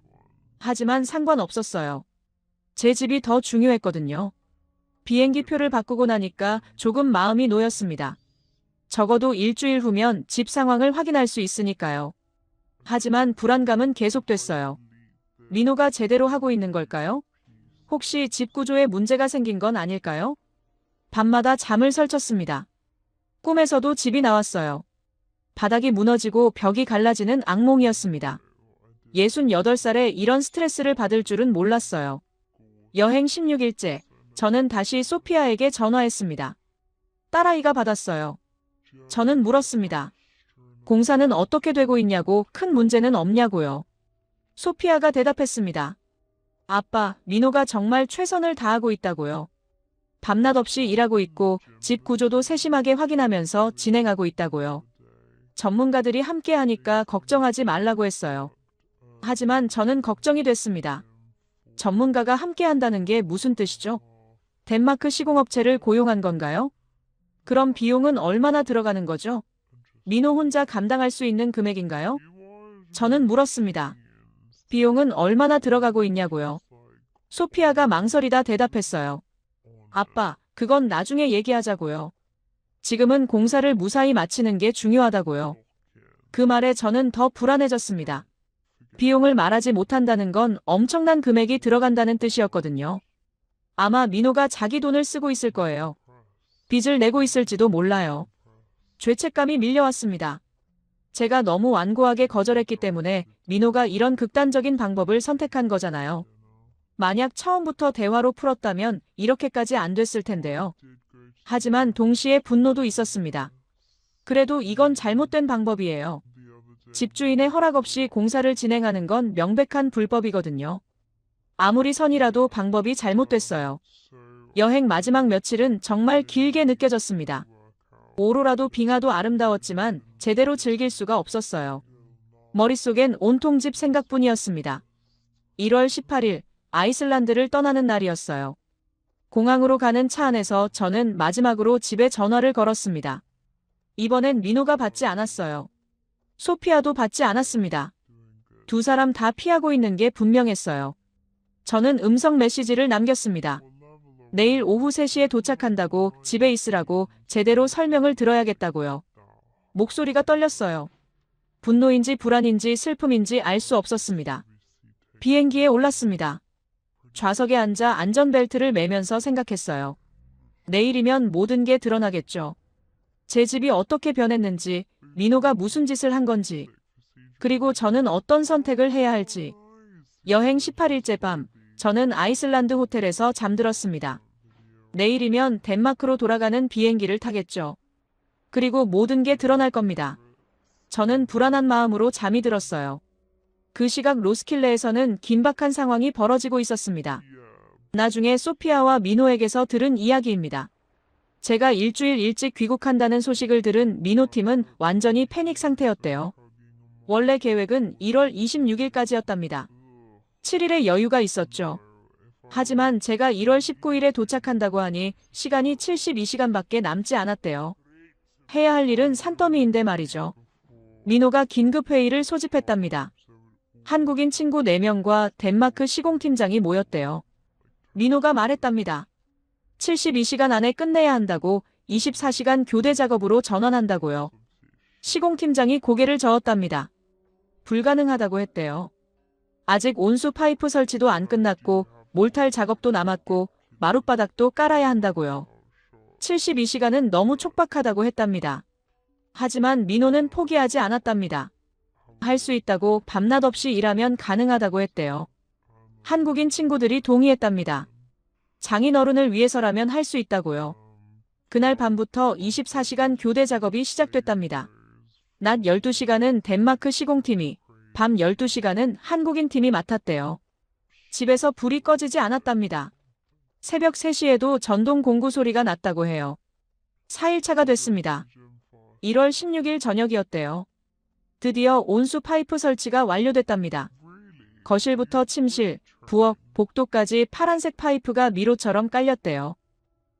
하지만 상관없었어요. 제 집이 더 중요했거든요. 비행기표를 바꾸고 나니까 조금 마음이 놓였습니다. 적어도 일주일 후면 집 상황을 확인할 수 있으니까요. 하지만 불안감은 계속됐어요. 민호가 제대로 하고 있는 걸까요? 혹시 집 구조에 문제가 생긴 건 아닐까요? 밤마다 잠을 설쳤습니다. 꿈에서도 집이 나왔어요. 바닥이 무너지고 벽이 갈라지는 악몽이었습니다. 68살에 이런 스트레스를 받을 줄은 몰랐어요. 여행 16일째, 저는 다시 소피아에게 전화했습니다. 딸아이가 받았어요. 저는 물었습니다. 공사는 어떻게 되고 있냐고, 큰 문제는 없냐고요. 소피아가 대답했습니다. 아빠, 민호가 정말 최선을 다하고 있다고요. 밤낮 없이 일하고 있고 집 구조도 세심하게 확인하면서 진행하고 있다고요. 전문가들이 함께 하니까 걱정하지 말라고 했어요. 하지만 저는 걱정이 됐습니다. 전문가가 함께 한다는 게 무슨 뜻이죠? 덴마크 시공업체를 고용한 건가요? 그럼 비용은 얼마나 들어가는 거죠? 민호 혼자 감당할 수 있는 금액인가요? 저는 물었습니다. 비용은 얼마나 들어가고 있냐고요. 소피아가 망설이다 대답했어요. 아빠, 그건 나중에 얘기하자고요. 지금은 공사를 무사히 마치는 게 중요하다고요. 그 말에 저는 더 불안해졌습니다. 비용을 말하지 못한다는 건 엄청난 금액이 들어간다는 뜻이었거든요. 아마 민호가 자기 돈을 쓰고 있을 거예요. 빚을 내고 있을지도 몰라요. 죄책감이 밀려왔습니다. 제가 너무 완고하게 거절했기 때문에 민호가 이런 극단적인 방법을 선택한 거잖아요. 만약 처음부터 대화로 풀었다면 이렇게까지 안 됐을 텐데요. 하지만 동시에 분노도 있었습니다. 그래도 이건 잘못된 방법이에요. 집주인의 허락 없이 공사를 진행하는 건 명백한 불법이거든요. 아무리 선이라도 방법이 잘못됐어요. 여행 마지막 며칠은 정말 길게 느껴졌습니다. 오로라도 빙하도 아름다웠지만 제대로 즐길 수가 없었어요. 머릿속엔 온통 집 생각뿐이었습니다. 1월 18일, 아이슬란드를 떠나는 날이었어요. 공항으로 가는 차 안에서 저는 마지막으로 집에 전화를 걸었습니다. 이번엔 민호가 받지 않았어요. 소피아도 받지 않았습니다. 두 사람 다 피하고 있는 게 분명했어요. 저는 음성 메시지를 남겼습니다. 내일 오후 3시에 도착한다고, 집에 있으라고, 제대로 설명을 들어야겠다고요. 목소리가 떨렸어요. 분노인지 불안인지 슬픔인지 알 수 없었습니다. 비행기에 올랐습니다. 좌석에 앉아 안전벨트를 매면서 생각했어요. 내일이면 모든 게 드러나겠죠. 제 집이 어떻게 변했는지, 민호가 무슨 짓을 한 건지, 그리고 저는 어떤 선택을 해야 할지. 여행 18일째 밤, 저는 아이슬란드 호텔에서 잠들었습니다. 내일이면 덴마크로 돌아가는 비행기를 타겠죠. 그리고 모든 게 드러날 겁니다. 저는 불안한 마음으로 잠이 들었어요. 그 시각 로스킬레에서는 긴박한 상황이 벌어지고 있었습니다. 나중에 소피아와 민호에게서 들은 이야기입니다. 제가 일주일 일찍 귀국한다는 소식을 들은 민호팀은 완전히 패닉 상태였대요. 원래 계획은 1월 26일까지였답니다. 7일의 여유가 있었죠. 하지만 제가 1월 19일에 도착한다고 하니 시간이 72시간밖에 남지 않았대요. 해야 할 일은 산더미인데 말이죠. 민호가 긴급회의를 소집했답니다. 한국인 친구 4명과 덴마크 시공팀장이 모였대요. 민호가 말했답니다. 72시간 안에 끝내야 한다고, 24시간 교대 작업으로 전환한다고요. 시공팀장이 고개를 저었답니다. 불가능하다고 했대요. 아직 온수 파이프 설치도 안 끝났고 몰탈 작업도 남았고 마룻바닥도 깔아야 한다고요. 72시간은 너무 촉박하다고 했답니다. 하지만 민호는 포기하지 않았답니다. 할 수 있다고, 밤낮 없이 일하면 가능하다고 했대요. 한국인 친구들이 동의했답니다. 장인어른을 위해서라면 할 수 있다고요. 그날 밤부터 24시간 교대 작업이 시작됐답니다. 낮 12시간은 덴마크 시공팀이, 밤 12시간은 한국인 팀이 맡았대요. 집에서 불이 꺼지지 않았답니다. 새벽 3시에도 전동 공구 소리가 났다고 해요. 4일차가 됐습니다. 1월 16일 저녁이었대요. 드디어 온수 파이프 설치가 완료됐답니다. 거실부터 침실, 부엌, 복도까지 파란색 파이프가 미로처럼 깔렸대요.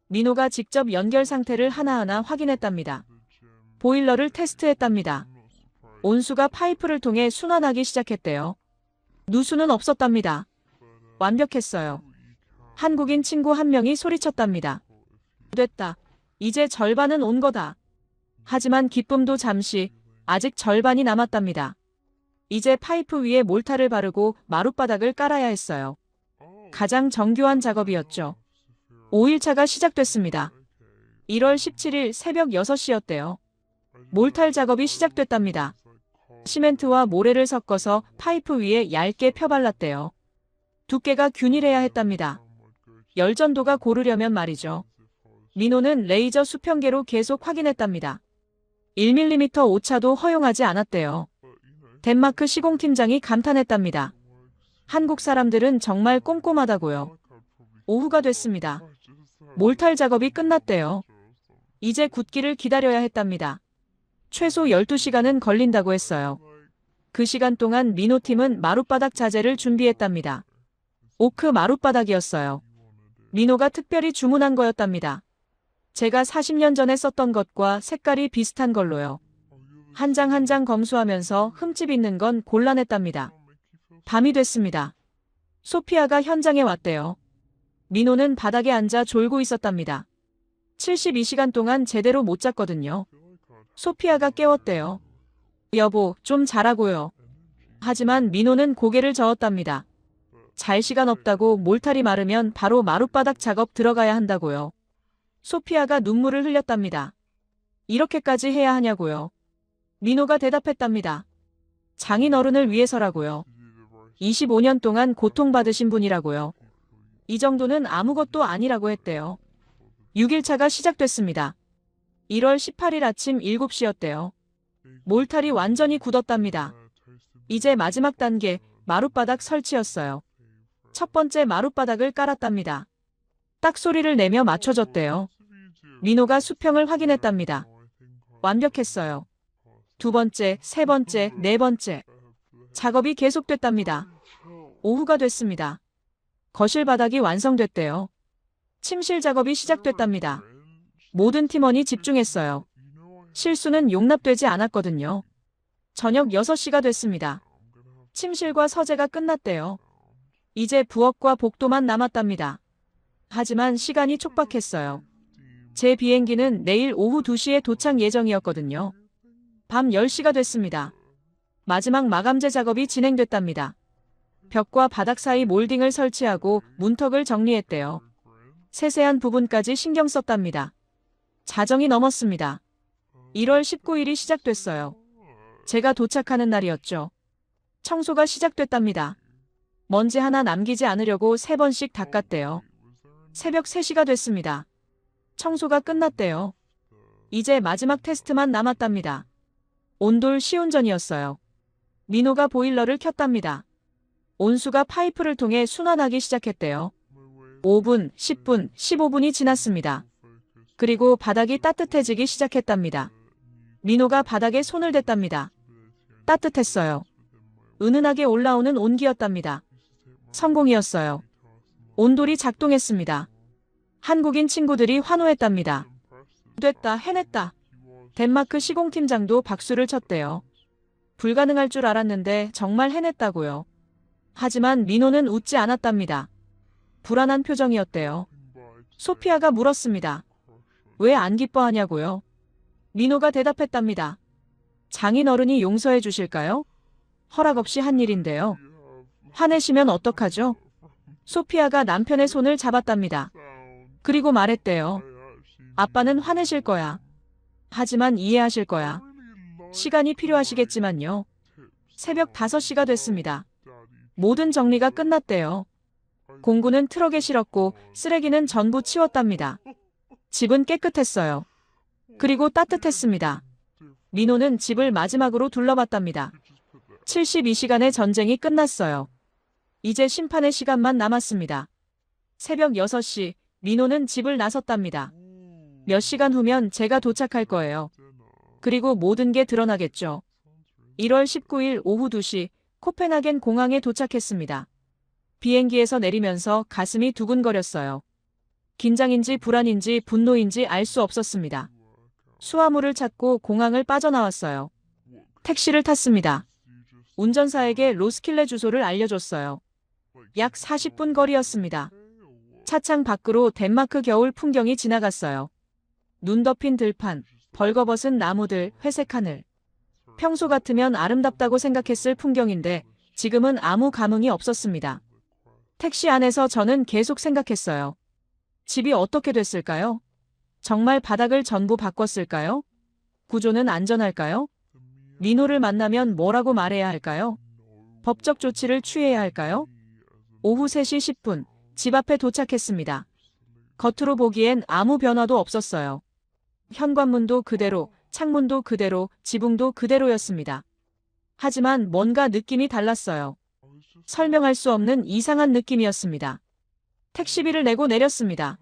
민호가 직접 연결 상태를 하나하나 확인했답니다. 보일러를 테스트했답니다. 온수가 파이프를 통해 순환하기 시작했대요. 누수는 없었답니다. 완벽했어요. 한국인 친구 한 명이 소리쳤답니다. 됐다. 이제 절반은 온 거다. 하지만 기쁨도 잠시, 아직 절반이 남았답니다. 이제 파이프 위에 몰타를 바르고 마룻바닥을 깔아야 했어요. 가장 정교한 작업이었죠. 5일차가 시작됐습니다. 1월 17일 새벽 6시였대요. 몰탈 작업이 시작됐답니다. 시멘트와 모래를 섞어서 파이프 위에 얇게 펴발랐대요. 두께가 균일해야 했답니다. 열전도가 고르려면 말이죠. 민호는 레이저 수평계로 계속 확인했답니다. 1mm 오차도 허용하지 않았대요. 덴마크 시공팀장이 감탄했답니다. 한국 사람들은 정말 꼼꼼하다고요. 오후가 됐습니다. 몰탈 작업이 끝났대요. 이제 굳기를 기다려야 했답니다. 최소 12시간은 걸린다고 했어요. 그 시간 동안 민호팀은 마룻바닥 자재를 준비했답니다. 오크 마룻바닥이었어요. 민호가 특별히 주문한 거였답니다. 제가 40년 전에 썼던 것과 색깔이 비슷한 걸로요. 한 장 한 장 검수하면서 흠집 있는 건 곤란했답니다. 밤이 됐습니다. 소피아가 현장에 왔대요. 민호는 바닥에 앉아 졸고 있었답니다. 72시간 동안 제대로 못 잤거든요. 소피아가 깨웠대요. 여보, 좀 자라고요. 하지만 민호는 고개를 저었답니다. 잘 시간 없다고 몰탈이 마르면 바로 마룻바닥 작업 들어가야 한다고요. 소피아가 눈물을 흘렸답니다. 이렇게까지 해야 하냐고요. 민호가 대답했답니다. 장인어른을 위해서라고요. 25년 동안 고통받으신 분이라고요. 이 정도는 아무것도 아니라고 했대요. 6일차가 시작됐습니다. 1월 18일 아침 7시였대요. 몰탈이 완전히 굳었답니다. 이제 마지막 단계, 마룻바닥 설치였어요. 첫 번째 마룻바닥을 깔았답니다. 딱 소리를 내며 맞춰줬대요. 민호가 수평을 확인했답니다. 완벽했어요. 두 번째, 세 번째, 네 번째. 작업이 계속됐답니다. 오후가 됐습니다. 거실 바닥이 완성됐대요. 침실 작업이 시작됐답니다. 모든 팀원이 집중했어요. 실수는 용납되지 않았거든요. 저녁 6시가 됐습니다. 침실과 서재가 끝났대요. 이제 부엌과 복도만 남았답니다. 하지만 시간이 촉박했어요. 제 비행기는 내일 오후 2시에 도착 예정이었거든요. 밤 10시가 됐습니다. 마지막 마감재 작업이 진행됐답니다. 벽과 바닥 사이 몰딩을 설치하고 문턱을 정리했대요. 세세한 부분까지 신경 썼답니다. 자정이 넘었습니다. 1월 19일이 시작됐어요. 제가 도착하는 날이었죠. 청소가 시작됐답니다. 먼지 하나 남기지 않으려고 3번씩 닦았대요. 새벽 3시가 됐습니다. 청소가 끝났대요. 이제 마지막 테스트만 남았답니다. 온돌 시운전이었어요. 민호가 보일러를 켰답니다. 온수가 파이프를 통해 순환하기 시작했대요. 5분, 10분, 15분이 지났습니다. 그리고 바닥이 따뜻해지기 시작했답니다. 민호가 바닥에 손을 댔답니다. 따뜻했어요. 은은하게 올라오는 온기였답니다. 성공이었어요. 온돌이 작동했습니다. 한국인 친구들이 환호했답니다. 됐다, 해냈다. 덴마크 시공팀장도 박수를 쳤대요. 불가능할 줄 알았는데 정말 해냈다고요. 하지만 민호는 웃지 않았답니다. 불안한 표정이었대요. 소피아가 물었습니다. 왜 안 기뻐하냐고요? 민호가 대답했답니다. 장인어른이 용서해 주실까요? 허락 없이 한 일인데요. 화내시면 어떡하죠? 소피아가 남편의 손을 잡았답니다. 그리고 말했대요. 아빠는 화내실 거야. 하지만 이해하실 거야. 시간이 필요하시겠지만요. 새벽 5시가 됐습니다. 모든 정리가 끝났대요. 공구는 트럭에 실었고 쓰레기는 전부 치웠답니다. 집은 깨끗했어요. 그리고 따뜻했습니다. 민호는 집을 마지막으로 둘러봤답니다. 72시간의 전쟁이 끝났어요. 이제 심판의 시간만 남았습니다. 새벽 6시, 민호는 집을 나섰답니다. 몇 시간 후면 제가 도착할 거예요. 그리고 모든 게 드러나겠죠. 1월 19일 오후 2시, 코펜하겐 공항에 도착했습니다. 비행기에서 내리면서 가슴이 두근거렸어요. 긴장인지 불안인지 분노인지 알 수 없었습니다. 수화물을 찾고 공항을 빠져나왔어요. 택시를 탔습니다. 운전사에게 로스킬레 주소를 알려줬어요. 약 40분 거리였습니다. 차창 밖으로 덴마크 겨울 풍경이 지나갔어요. 눈 덮인 들판, 벌거벗은 나무들, 회색 하늘. 평소 같으면 아름답다고 생각했을 풍경인데 지금은 아무 감흥이 없었습니다. 택시 안에서 저는 계속 생각했어요. 집이 어떻게 됐을까요? 정말 바닥을 전부 바꿨을까요? 구조는 안전할까요? 민호를 만나면 뭐라고 말해야 할까요? 법적 조치를 취해야 할까요? 오후 3시 10분, 집 앞에 도착했습니다. 겉으로 보기엔 아무 변화도 없었어요. 현관문도 그대로, 창문도 그대로, 지붕도 그대로였습니다. 하지만 뭔가 느낌이 달랐어요. 설명할 수 없는 이상한 느낌이었습니다. 택시비를 내고 내렸습니다.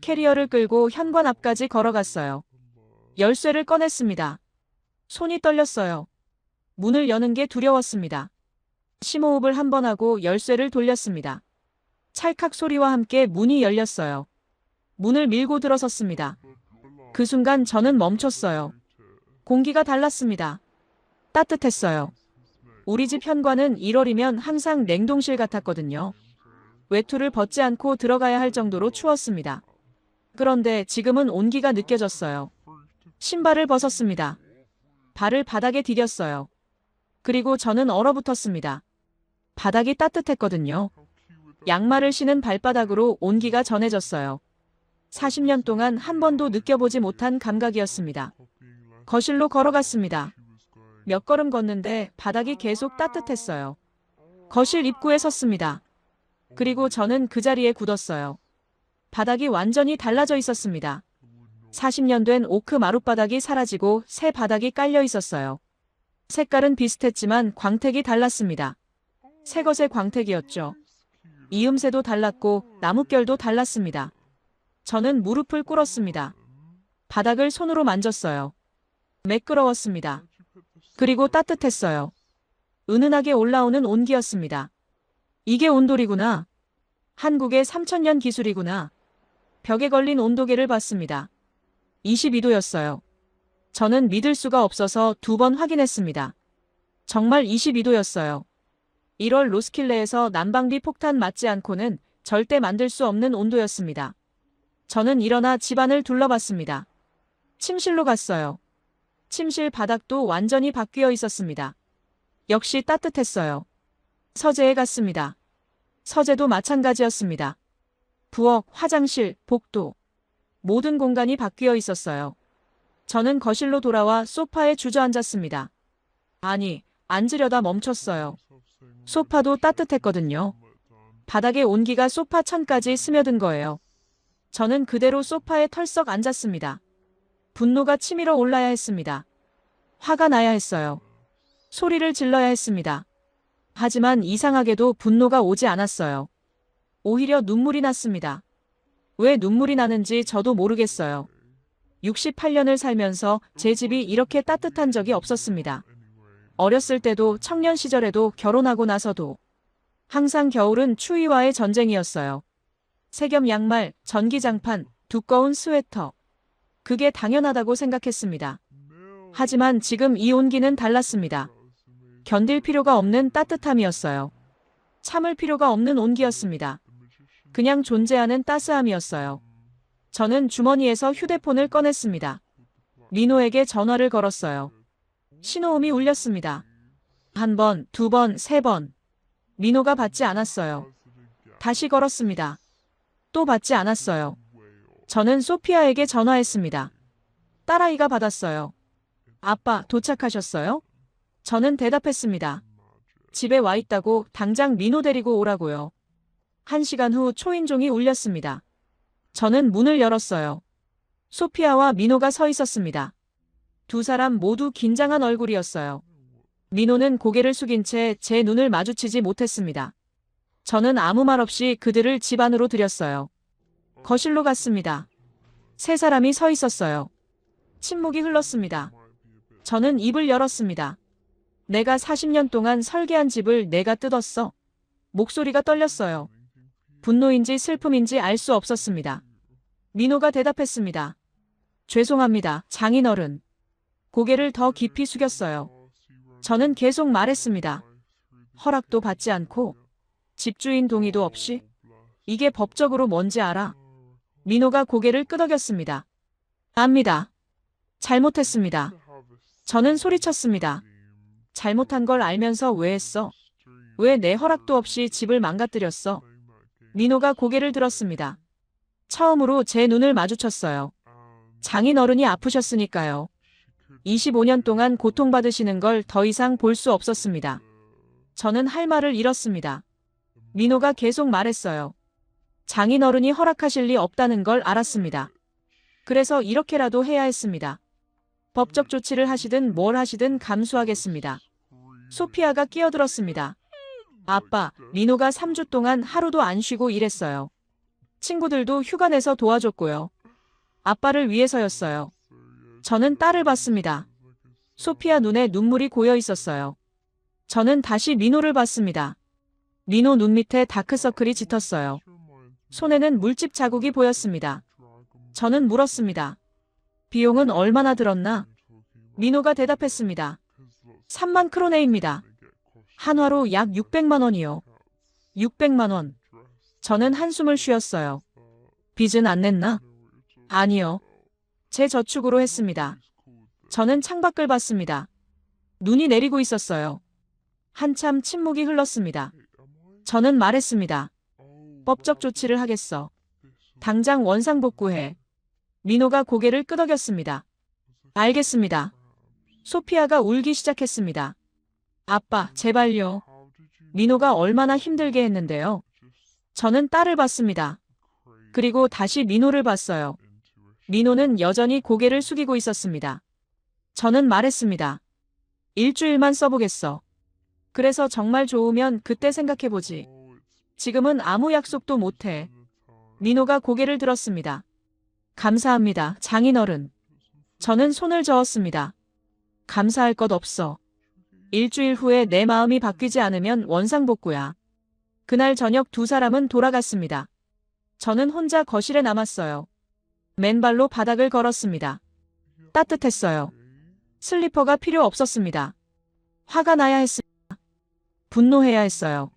캐리어를 끌고 현관 앞까지 걸어갔어요. 열쇠를 꺼냈습니다. 손이 떨렸어요. 문을 여는 게 두려웠습니다. 심호흡을 한 번 하고 열쇠를 돌렸습니다. 찰칵 소리와 함께 문이 열렸어요. 문을 밀고 들어섰습니다. 그 순간 저는 멈췄어요. 공기가 달랐습니다. 따뜻했어요. 우리 집 현관은 1월이면 항상 냉동실 같았거든요. 외투를 벗지 않고 들어가야 할 정도로 추웠습니다. 그런데 지금은 온기가 느껴졌어요. 신발을 벗었습니다. 발을 바닥에 디뎠어요. 그리고 저는 얼어붙었습니다. 바닥이 따뜻했거든요. 양말을 신은 발바닥으로 온기가 전해졌어요. 40년 동안 한 번도 느껴보지 못한 감각이었습니다. 거실로 걸어갔습니다. 몇 걸음 걷는데 바닥이 계속 따뜻했어요. 거실 입구에 섰습니다. 그리고 저는 그 자리에 굳었어요. 바닥이 완전히 달라져 있었습니다. 40년 된 오크 마룻바닥이 사라지고 새 바닥이 깔려 있었어요. 색깔은 비슷했지만 광택이 달랐습니다. 새것의 광택이었죠. 이음새도 달랐고 나뭇결도 달랐습니다. 저는 무릎을 꿇었습니다. 바닥을 손으로 만졌어요. 매끄러웠습니다. 그리고 따뜻했어요. 은은하게 올라오는 온기였습니다. 이게 온돌이구나. 한국의 3000년 기술이구나. 벽에 걸린 온도계를 봤습니다. 22도였어요. 저는 믿을 수가 없어서 2번 확인했습니다. 정말 22도였어요. 1월 로스킬레에서 난방비 폭탄 맞지 않고는 절대 만들 수 없는 온도였습니다. 저는 일어나 집안을 둘러봤습니다. 침실로 갔어요. 침실 바닥도 완전히 바뀌어 있었습니다. 역시 따뜻했어요. 서재에 갔습니다. 서재도 마찬가지였습니다. 부엌, 화장실, 복도. 모든 공간이 바뀌어 있었어요. 저는 거실로 돌아와 소파에 주저앉았습니다. 아니, 앉으려다 멈췄어요. 소파도 따뜻했거든요. 바닥의 온기가 소파 천까지 스며든 거예요. 저는 그대로 소파에 털썩 앉았습니다. 분노가 치밀어 올라야 했습니다. 화가 나야 했어요. 소리를 질러야 했습니다. 하지만 이상하게도 분노가 오지 않았어요. 오히려 눈물이 났습니다. 왜 눈물이 나는지 저도 모르겠어요. 68년을 살면서 제 집이 이렇게 따뜻한 적이 없었습니다. 어렸을 때도 청년 시절에도 결혼하고 나서도 항상 겨울은 추위와의 전쟁이었어요. 색염 양말, 전기장판, 두꺼운 스웨터. 그게 당연하다고 생각했습니다. 하지만 지금 이 온기는 달랐습니다. 견딜 필요가 없는 따뜻함이었어요. 참을 필요가 없는 온기였습니다. 그냥 존재하는 따스함이었어요. 저는 주머니에서 휴대폰을 꺼냈습니다. 민호에게 전화를 걸었어요. 신호음이 울렸습니다. 1번, 2번, 3번. 민호가 받지 않았어요. 다시 걸었습니다. 또 받지 않았어요. 저는 소피아에게 전화했습니다. 딸아이가 받았어요. 아빠, 도착하셨어요? 저는 대답했습니다. 집에 와 있다고 당장 민호 데리고 오라고요. 1시간 후 초인종이 울렸습니다. 저는 문을 열었어요. 소피아와 민호가 서 있었습니다. 두 사람 모두 긴장한 얼굴이었어요. 민호는 고개를 숙인 채 제 눈을 마주치지 못했습니다. 저는 아무 말 없이 그들을 집 안으로 들였어요. 거실로 갔습니다. 세 사람이 서 있었어요. 침묵이 흘렀습니다. 저는 입을 열었습니다. 내가 40년 동안 설계한 집을 내가 뜯었어. 목소리가 떨렸어요. 분노인지 슬픔인지 알 수 없었습니다. 민호가 대답했습니다. 죄송합니다, 장인어른. 고개를 더 깊이 숙였어요. 저는 계속 말했습니다. 허락도 받지 않고 집주인 동의도 없이? 이게 법적으로 뭔지 알아? 민호가 고개를 끄덕였습니다. 압니다. 잘못했습니다. 저는 소리쳤습니다. 잘못한 걸 알면서 왜 했어? 왜 내 허락도 없이 집을 망가뜨렸어? 민호가 고개를 들었습니다. 처음으로 제 눈을 마주쳤어요. 장인어른이 아프셨으니까요. 25년 동안 고통받으시는 걸 더 이상 볼 수 없었습니다. 저는 할 말을 잃었습니다. 민호가 계속 말했어요. 장인어른이 허락하실 리 없다는 걸 알았습니다. 그래서 이렇게라도 해야 했습니다. 법적 조치를 하시든 뭘 하시든 감수하겠습니다. 소피아가 끼어들었습니다. 아빠, 민호가 3주 동안 하루도 안 쉬고 일했어요. 친구들도 휴가 내서 도와줬고요. 아빠를 위해서였어요. 저는 딸을 봤습니다. 소피아 눈에 눈물이 고여 있었어요. 저는 다시 민호를 봤습니다. 민호 눈 밑에 다크서클이 짙었어요. 손에는 물집 자국이 보였습니다. 저는 물었습니다. 비용은 얼마나 들었나? 민호가 대답했습니다. 3만 크로네입니다. 한화로 약 600만 원이요. 600만 원. 저는 한숨을 쉬었어요. 빚은 안 냈나? 아니요. 제 저축으로 했습니다. 저는 창밖을 봤습니다. 눈이 내리고 있었어요. 한참 침묵이 흘렀습니다. 저는 말했습니다. 법적 조치를 하겠어. 당장 원상복구해. 민호가 고개를 끄덕였습니다. 알겠습니다. 소피아가 울기 시작했습니다. 아빠, 제발요. 민호가 얼마나 힘들게 했는데요. 저는 딸을 봤습니다. 그리고 다시 민호를 봤어요. 민호는 여전히 고개를 숙이고 있었습니다. 저는 말했습니다. 일주일만 써보겠어. 그래서 정말 좋으면 그때 생각해보지. 지금은 아무 약속도 못해. 민호가 고개를 들었습니다. 감사합니다, 장인어른. 저는 손을 저었습니다. 감사할 것 없어. 일주일 후에 내 마음이 바뀌지 않으면 원상복구야. 그날 저녁 두 사람은 돌아갔습니다. 저는 혼자 거실에 남았어요. 맨발로 바닥을 걸었습니다. 따뜻했어요. 슬리퍼가 필요 없었습니다. 화가 나야 했습니다. 분노해야 했어요.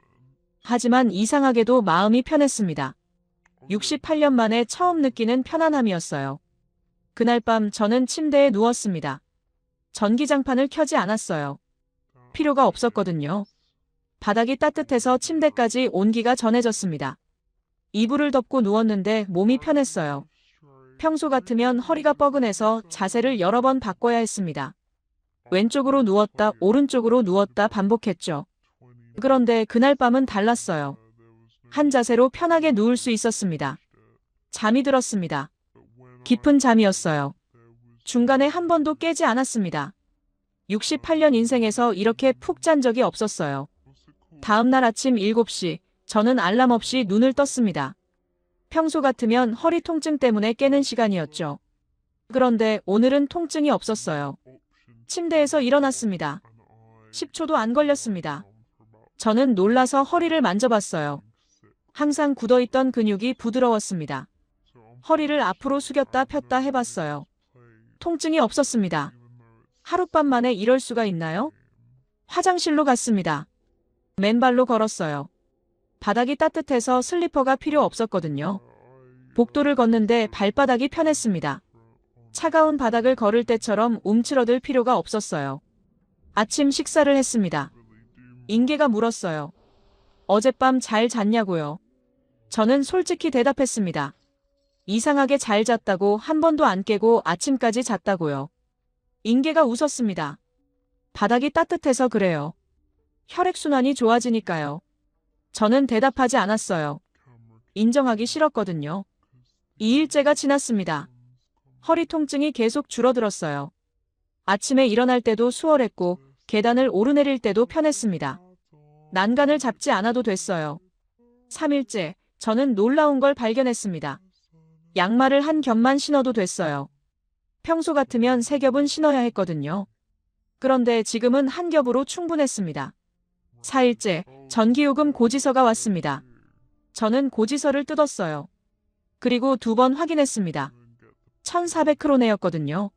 하지만 이상하게도 마음이 편했습니다. 68년 만에 처음 느끼는 편안함이었어요. 그날 밤 저는 침대에 누웠습니다. 전기장판을 켜지 않았어요. 필요가 없었거든요. 바닥이 따뜻해서 침대까지 온기가 전해졌습니다. 이불을 덮고 누웠는데 몸이 편했어요. 평소 같으면 허리가 뻐근해서 자세를 여러 번 바꿔야 했습니다. 왼쪽으로 누웠다, 오른쪽으로 누웠다 반복했죠. 그런데 그날 밤은 달랐어요. 한 자세로 편하게 누울 수 있었습니다. 잠이 들었습니다. 깊은 잠이었어요. 중간에 한 번도 깨지 않았습니다. 68년 인생에서 이렇게 푹 잔 적이 없었어요. 다음 날 아침 7시, 저는 알람 없이 눈을 떴습니다. 평소 같으면 허리 통증 때문에 깨는 시간이었죠. 그런데 오늘은 통증이 없었어요. 침대에서 일어났습니다. 10초도 안 걸렸습니다. 저는 놀라서 허리를 만져봤어요. 항상 굳어있던 근육이 부드러웠습니다. 허리를 앞으로 숙였다 폈다 해봤어요. 통증이 없었습니다. 하룻밤 만에 이럴 수가 있나요? 화장실로 갔습니다. 맨발로 걸었어요. 바닥이 따뜻해서 슬리퍼가 필요 없었거든요. 복도를 걷는데 발바닥이 편했습니다. 차가운 바닥을 걸을 때처럼 움츠러들 필요가 없었어요. 아침 식사를 했습니다. 인계가 물었어요. 어젯밤 잘 잤냐고요? 저는 솔직히 대답했습니다. 이상하게 잘 잤다고 한 번도 안 깨고 아침까지 잤다고요. 인계가 웃었습니다. 바닥이 따뜻해서 그래요. 혈액순환이 좋아지니까요. 저는 대답하지 않았어요. 인정하기 싫었거든요. 2일째가 지났습니다. 허리 통증이 계속 줄어들었어요. 아침에 일어날 때도 수월했고 계단을 오르내릴 때도 편했습니다. 난간을 잡지 않아도 됐어요. 3일째, 저는 놀라운 걸 발견했습니다. 양말을 한 겹만 신어도 됐어요. 평소 같으면 3겹은 신어야 했거든요. 그런데 지금은 한 겹으로 충분했습니다. 4일째, 전기요금 고지서가 왔습니다. 저는 고지서를 뜯었어요. 그리고 2번 확인했습니다. 1,400크로네였거든요.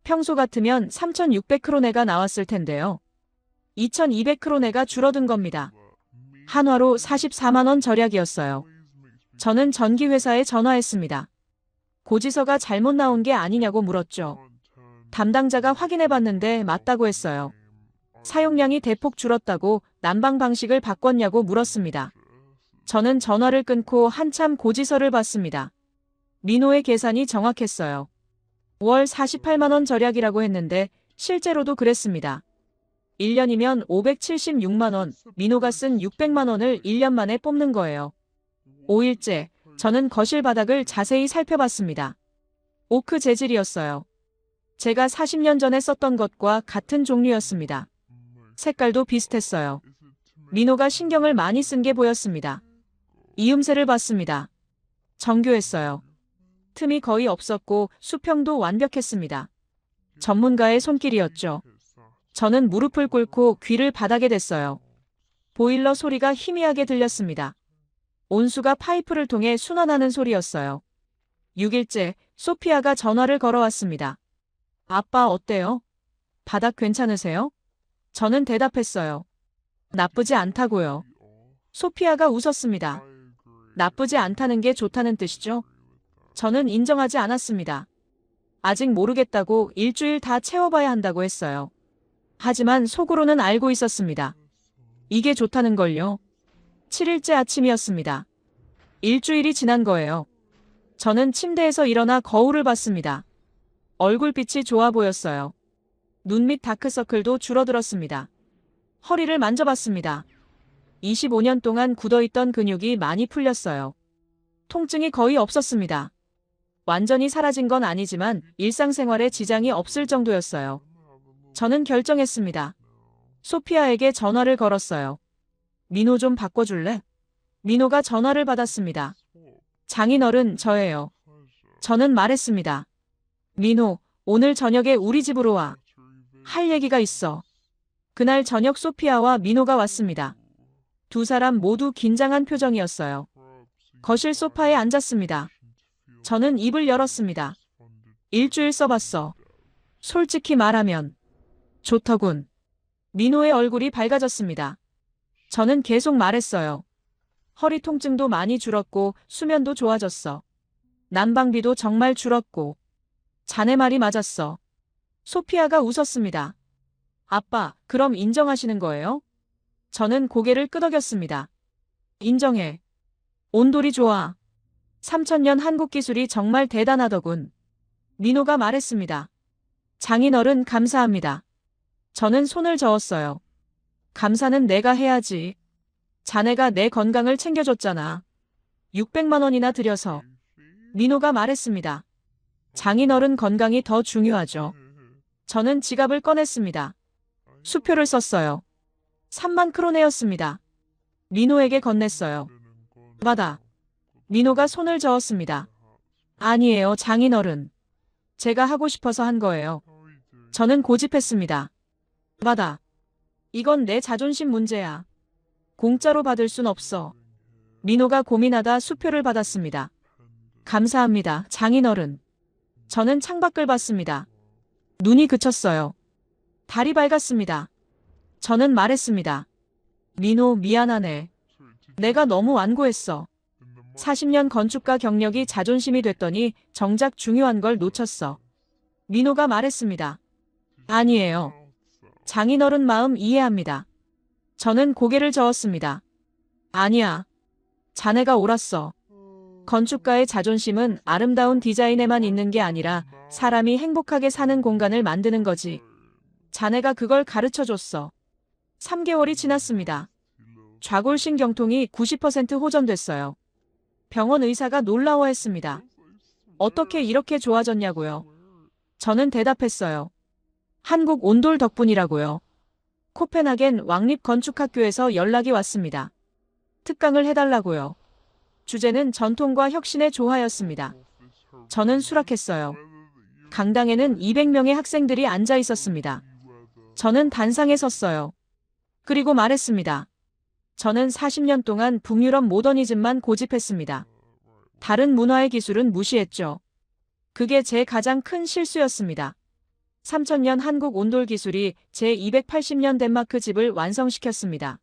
평소 같으면 3,600크로네가 나왔을 텐데요. 2,200크로네가 줄어든 겁니다. 한화로 44만 원 절약이었어요. 저는 전기회사에 전화했습니다. 고지서가 잘못 나온 게 아니냐고 물었죠. 담당자가 확인해봤는데 맞다고 했어요. 사용량이 대폭 줄었다고 난방 방식을 바꿨냐고 물었습니다. 저는 전화를 끊고 한참 고지서를 봤습니다. 리노의 계산이 정확했어요. 월 48만 원 절약이라고 했는데 실제로도 그랬습니다. 1년이면 576만 원, 리노가 쓴 600만 원을 1년 만에 뽑는 거예요. 5일째, 저는 거실 바닥을 자세히 살펴봤습니다. 오크 재질이었어요. 제가 40년 전에 썼던 것과 같은 종류였습니다. 색깔도 비슷했어요. 리노가 신경을 많이 쓴 게 보였습니다. 이음새를 봤습니다. 정교했어요. 틈이 거의 없었고 수평도 완벽했습니다. 전문가의 손길이었죠. 저는 무릎을 꿇고 귀를 바닥에 댔어요. 보일러 소리가 희미하게 들렸습니다. 온수가 파이프를 통해 순환하는 소리였어요. 6일째, 소피아가 전화를 걸어왔습니다. 아빠 어때요? 바닥 괜찮으세요? 저는 대답했어요. 나쁘지 않다고요. 소피아가 웃었습니다. 나쁘지 않다는 게 좋다는 뜻이죠? 저는 인정하지 않았습니다. 아직 모르겠다고 일주일 다 채워봐야 한다고 했어요. 하지만 속으로는 알고 있었습니다. 이게 좋다는 걸요. 7일째 아침이었습니다. 일주일이 지난 거예요. 저는 침대에서 일어나 거울을 봤습니다. 얼굴빛이 좋아 보였어요. 눈 밑 다크서클도 줄어들었습니다. 허리를 만져봤습니다. 25년 동안 굳어있던 근육이 많이 풀렸어요. 통증이 거의 없었습니다. 완전히 사라진 건 아니지만 일상생활에 지장이 없을 정도였어요. 저는 결정했습니다. 소피아에게 전화를 걸었어요. 리노 좀 바꿔줄래? 리노가 전화를 받았습니다. 장인어른 저예요. 저는 말했습니다. 리노, 오늘 저녁에 우리 집으로 와. 할 얘기가 있어. 그날 저녁 소피아와 민호가 왔습니다. 두 사람 모두 긴장한 표정이었어요. 거실 소파에 앉았습니다. 저는 입을 열었습니다. 일주일 써봤어. 솔직히 말하면 좋더군. 민호의 얼굴이 밝아졌습니다. 저는 계속 말했어요. 허리 통증도 많이 줄었고 수면도 좋아졌어. 난방비도 정말 줄었고. 자네 말이 맞았어. 소피아가 웃었습니다. 아빠, 그럼 인정하시는 거예요? 저는 고개를 끄덕였습니다. 인정해. 온돌이 좋아. 3000년 한국 기술이 정말 대단하더군. 민호가 말했습니다. 장인어른 감사합니다. 저는 손을 저었어요. 감사는 내가 해야지. 자네가 내 건강을 챙겨줬잖아. 600만 원이나 들여서. 민호가 말했습니다. 장인어른 건강이 더 중요하죠. 저는 지갑을 꺼냈습니다. 수표를 썼어요. 3만 크로네였습니다. 민호에게 건넸어요. 받아. 민호가 손을 저었습니다. 아니에요, 장인어른. 제가 하고 싶어서 한 거예요. 저는 고집했습니다. 받아. 이건 내 자존심 문제야. 공짜로 받을 순 없어. 민호가 고민하다 수표를 받았습니다. 감사합니다, 장인어른. 저는 창밖을 봤습니다. 눈이 그쳤어요. 달이 밝았습니다. 저는 말했습니다. 민호, 미안하네. 내가 너무 완고했어. 40년 건축가 경력이 자존심이 됐더니 정작 중요한 걸 놓쳤어. 민호가 말했습니다. 아니에요. 장인어른 마음 이해합니다. 저는 고개를 저었습니다. 아니야. 자네가 옳았어. 건축가의 자존심은 아름다운 디자인에만 있는 게 아니라 사람이 행복하게 사는 공간을 만드는 거지. 자네가 그걸 가르쳐줬어. 3개월이 지났습니다. 좌골신경통이 90% 호전됐어요. 병원 의사가 놀라워했습니다. 어떻게 이렇게 좋아졌냐고요. 저는 대답했어요. 한국 온돌 덕분이라고요. 코펜하겐 왕립건축학교에서 연락이 왔습니다. 특강을 해달라고요. 주제는 전통과 혁신의 조화였습니다. 저는 수락했어요. 강당에는 200명의 학생들이 앉아 있었습니다. 저는 단상에 섰어요. 그리고 말했습니다. 저는 40년 동안 북유럽 모더니즘만 고집했습니다. 다른 문화의 기술은 무시했죠. 그게 제 가장 큰 실수였습니다. 3000년 한국 온돌 기술이 제 280년 덴마크 집을 완성시켰습니다.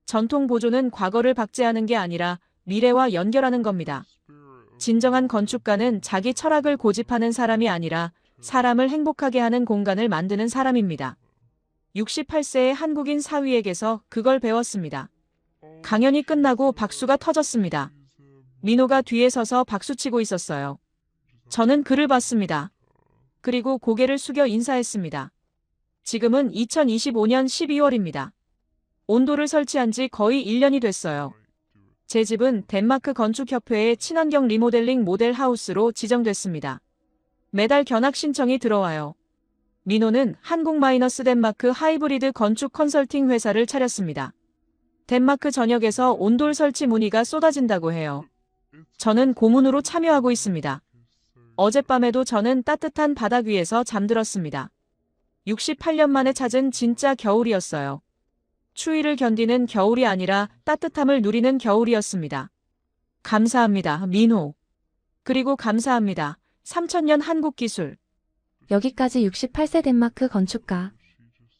전통 보존은 과거를 박제하는 게 아니라 미래와 연결하는 겁니다. 진정한 건축가는 자기 철학을 고집하는 사람이 아니라 사람을 행복하게 하는 공간을 만드는 사람입니다. 68세의 한국인 사위에게서 그걸 배웠습니다. 강연이 끝나고 박수가 터졌습니다. 민호가 뒤에 서서 박수치고 있었어요. 저는 그를 봤습니다. 그리고 고개를 숙여 인사했습니다. 지금은 2025년 12월입니다. 온도를 설치한 지 거의 1년이 됐어요. 제 집은 덴마크 건축협회의 친환경 리모델링 모델 하우스로 지정됐습니다. 매달 견학 신청이 들어와요. 민호는 한국-덴마크 하이브리드 건축 컨설팅 회사를 차렸습니다. 덴마크 전역에서 온돌 설치 문의가 쏟아진다고 해요. 저는 고문으로 참여하고 있습니다. 어젯밤에도 저는 따뜻한 바닥 위에서 잠들었습니다. 68년 만에 찾은 진짜 겨울이었어요. 추위를 견디는 겨울이 아니라 따뜻함을 누리는 겨울이었습니다. 감사합니다, 민호. 그리고 감사합니다, 3000년 한국 기술. 여기까지 68세 덴마크 건축가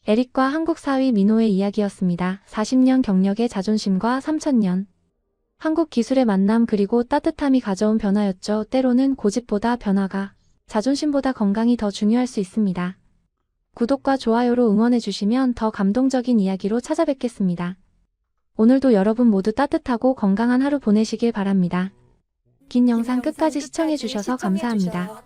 에릭과 한국 사위 민호의 이야기였습니다. 40년 경력의 자존심과 3000년 한국 기술의 만남 그리고 따뜻함이 가져온 변화였죠. 때로는 고집보다 변화가, 자존심보다 건강이 더 중요할 수 있습니다. 구독과 좋아요로 응원해주시면 더 감동적인 이야기로 찾아뵙겠습니다. 오늘도 여러분 모두 따뜻하고 건강한 하루 보내시길 바랍니다. 긴 영상 끝까지 시청해주셔서 감사합니다.